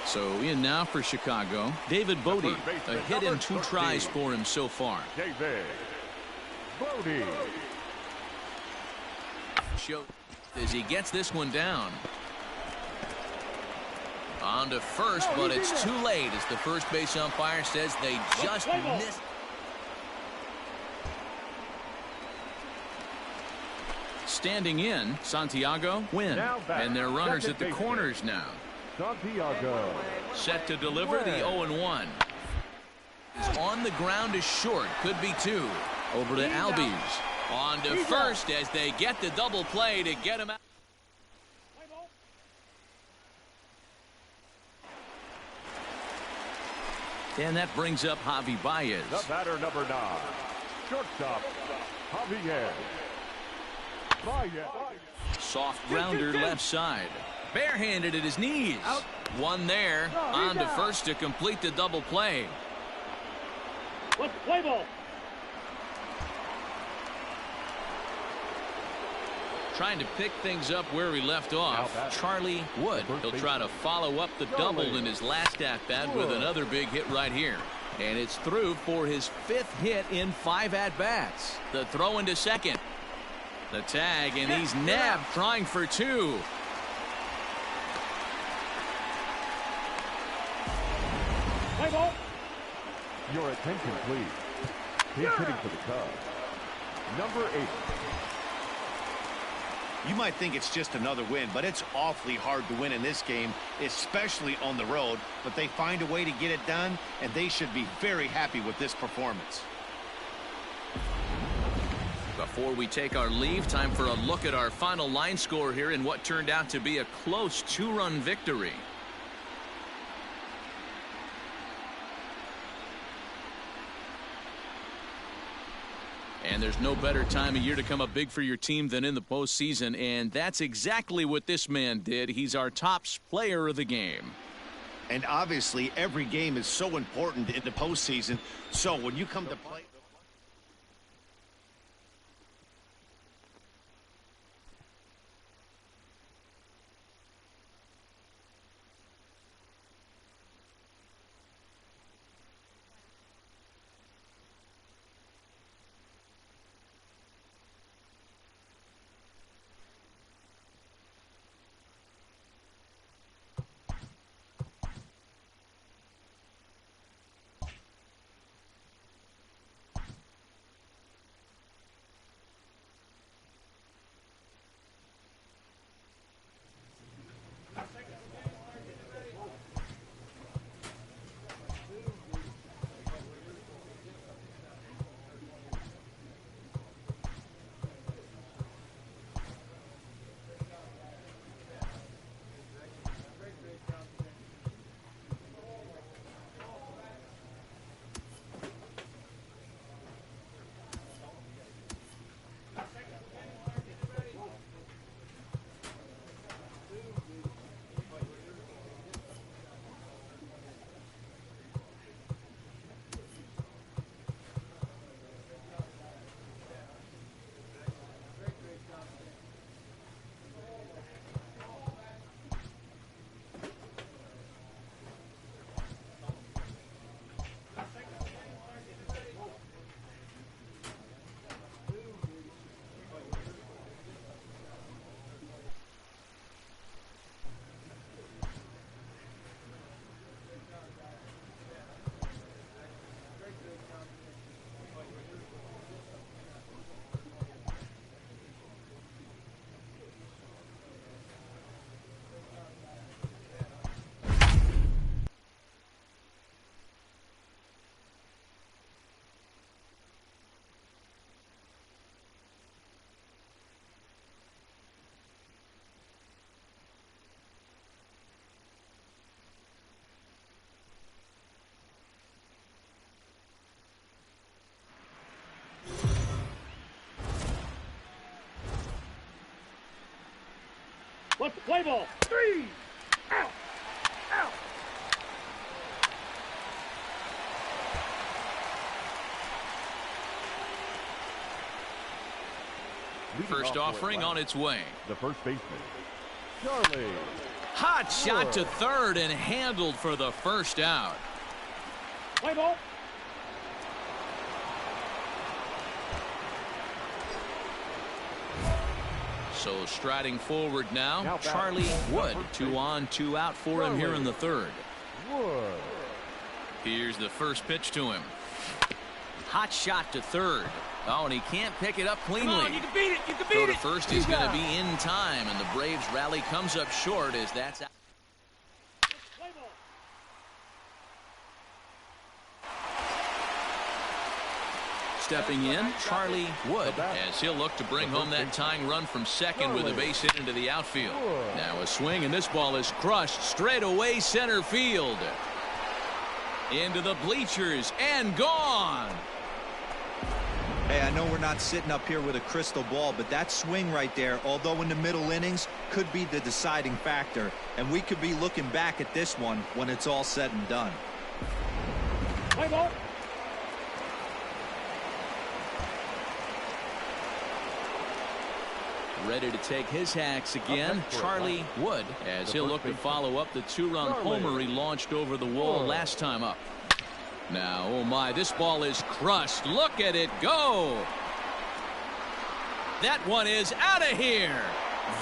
So in now for Chicago, David Bodie. A hit and 2 tries for him so far. David Bodie. Show as he gets this one down. On to first, but it's too late as the first base umpire says they just missed. Standing in, Santiago Wynn. And their runners at the corners now. Santiago. Set to deliver the 0-1. Is on the ground is short. Could be 2. Over to Albies. On to first as they get the double play to get him out. And that brings up Javi Baez. The batter, number 9. Shortstop, Javier Baez. Soft grounder left side. Barehanded at his knees. One there. On to first to complete the double play. Let's play ball. Trying to pick things up where he left off. Charlie Wood. He'll try to follow up the double in his last at-bat with another big hit right here. And it's through for his 5th hit in 5 at-bats. The throw into second. The tag, and he's nabbed trying for 2. Play ball. Your attention, please. He's hitting for the Cubs. Number 8. You might think it's just another win, but it's awfully hard to win in this game, especially on the road. But they find a way to get it done, and they should be very happy with this performance. Before we take our leave, time for a look at our final line score here in what turned out to be a close 2-run victory. And there's no better time of year to come up big for your team than in the postseason, and that's exactly what this man did. He's our top player of the game. And obviously, every game is so important in the postseason. So when you come to play... What's the play ball? 3. Out. Out. First offering on its way. The first baseman, Charlie. Hot shot to third and handled for the first out. Play ball. So striding forward now, Charlie Wood. 2 on, 2 out for him here in the third. Wood. Here's the first pitch to him. Hot shot to third. Oh, and he can't pick it up cleanly. Come on, you can beat it. You can beat Throw to it. first is going to be in time, and the Braves rally comes up short as that's out. Play ball. Stepping in, Charlie Wood, as he'll look to bring home that tying run from second with a base hit into the outfield. Now a swing, and this ball is crushed straight away center field. Into the bleachers and gone. Hey, I know we're not sitting up here with a crystal ball, but that swing right there, although in the middle innings, could be the deciding factor. And we could be looking back at this one when it's all said and done. Play ball. Ready to take his hacks again, Charlie Wood, as he'll look to follow up the 2-run homer he launched over the wall last time up. Now, oh my, this ball is crushed. Look at it go. That one is out of here.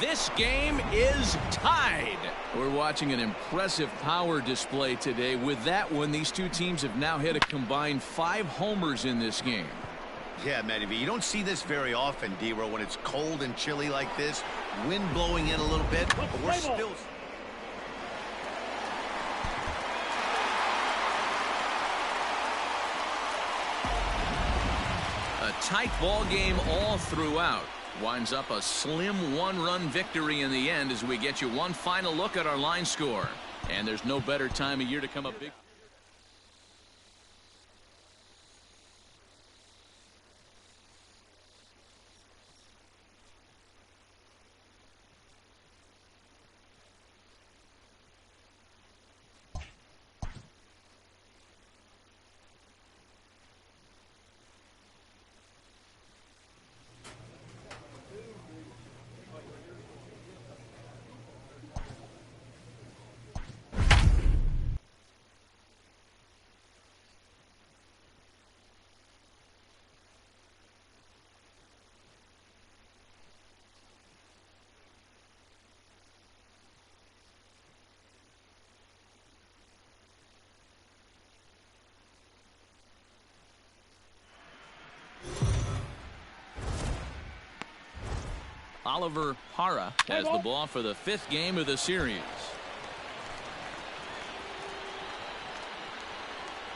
This game is tied. We're watching an impressive power display today. With that one, these two teams have now hit a combined 5 homers in this game. Yeah, Matty V, you don't see this very often, D-Row, when it's cold and chilly like this. Wind blowing in a little bit, but we're still... A tight ball game all throughout. Winds up a slim 1-run victory in the end as we get you one final look at our line score. And there's no better time of year to come up big. Oliver Hara has the ball for the 5th game of the series.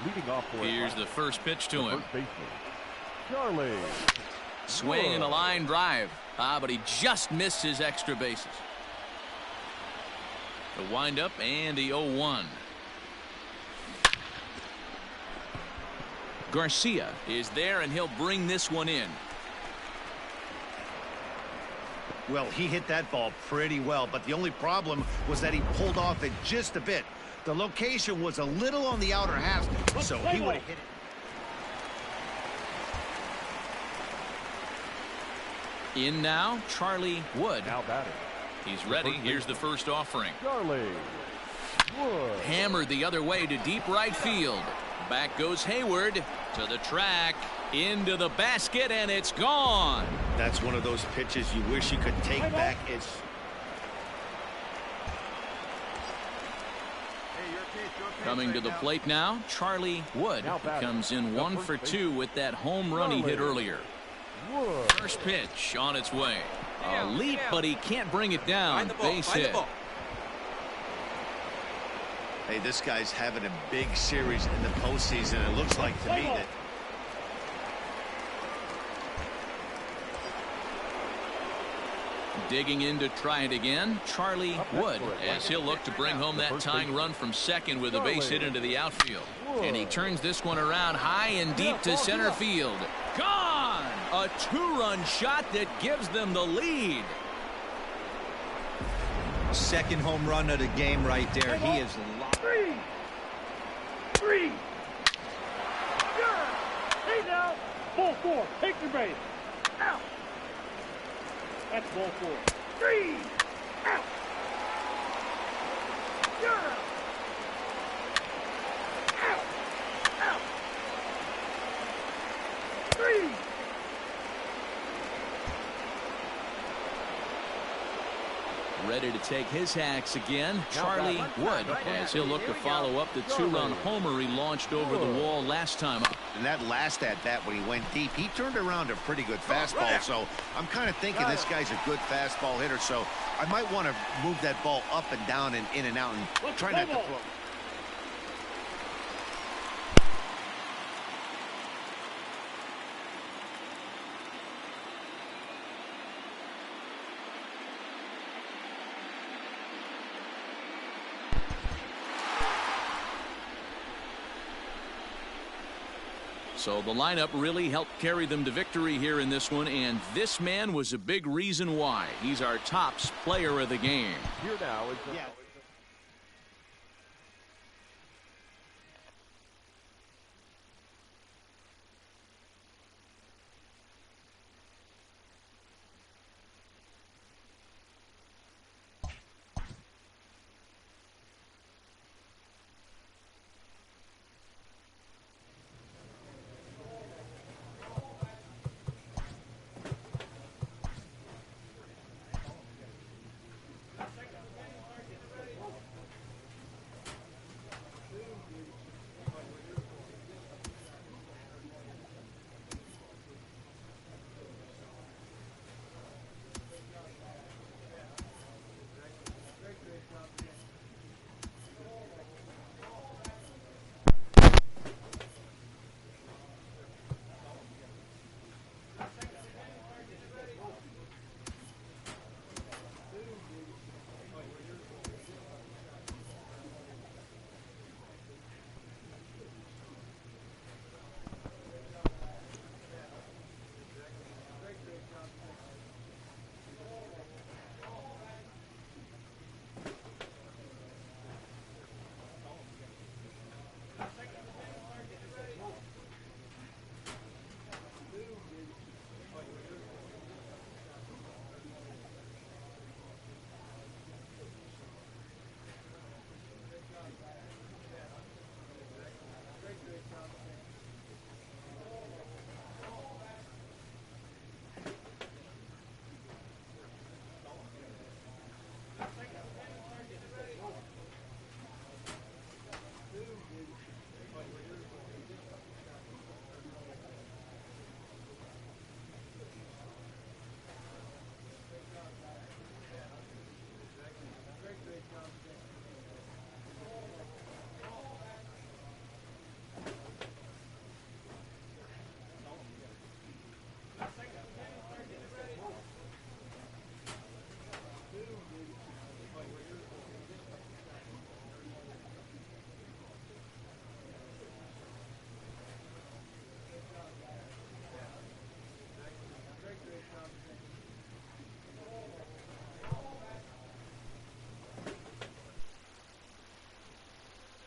Leading off for Here's the first pitch to him. first baseman, Charlie. Swing and a line drive. But he just missed his extra bases. The windup and the 0-1. Garcia is there, and he'll bring this one in. Well, he hit that ball pretty well, but the only problem was that he pulled off it just a bit. The location was a little on the outer half, so he would have hit it. In now, Charlie Wood. Now batting. He's ready. Here's the first offering. Charlie Wood. Hammered the other way to deep right field. Back goes Hayward to the track, into the basket, and it's gone. That's one of those pitches you wish you could take back. It's coming to the plate now, Charlie Wood. He comes in 1 for 2 with that home run he hit earlier. First pitch on its way. A leap, but he can't bring it down. Base hit. Hey, this guy's having a big series in the postseason. It looks like to me that digging in to try it again, Charlie Wood, as he'll look to bring home that tying run from second with a base hit into the outfield. And he turns this one around high and deep to center field. Gone! A 2-run shot that gives them the lead. Second home run of the game right there. He is locked. Three. He's out. Ball 4. Take the base. Out. That's ball 4. 3. Out. You're out. Out. Out. 3. Ready to take his hacks again, Charlie Wood, as he'll look to follow up the 2-run homer he launched over the wall last time. And that last at-bat when he went deep, he turned around a pretty good fastball. So I'm kind of thinking this guy's a good fastball hitter. So I might want to move that ball up and down and in and out and try not to throw. So the lineup really helped carry them to victory here in this one, and this man was a big reason why. He's our tops player of the game. Here now is the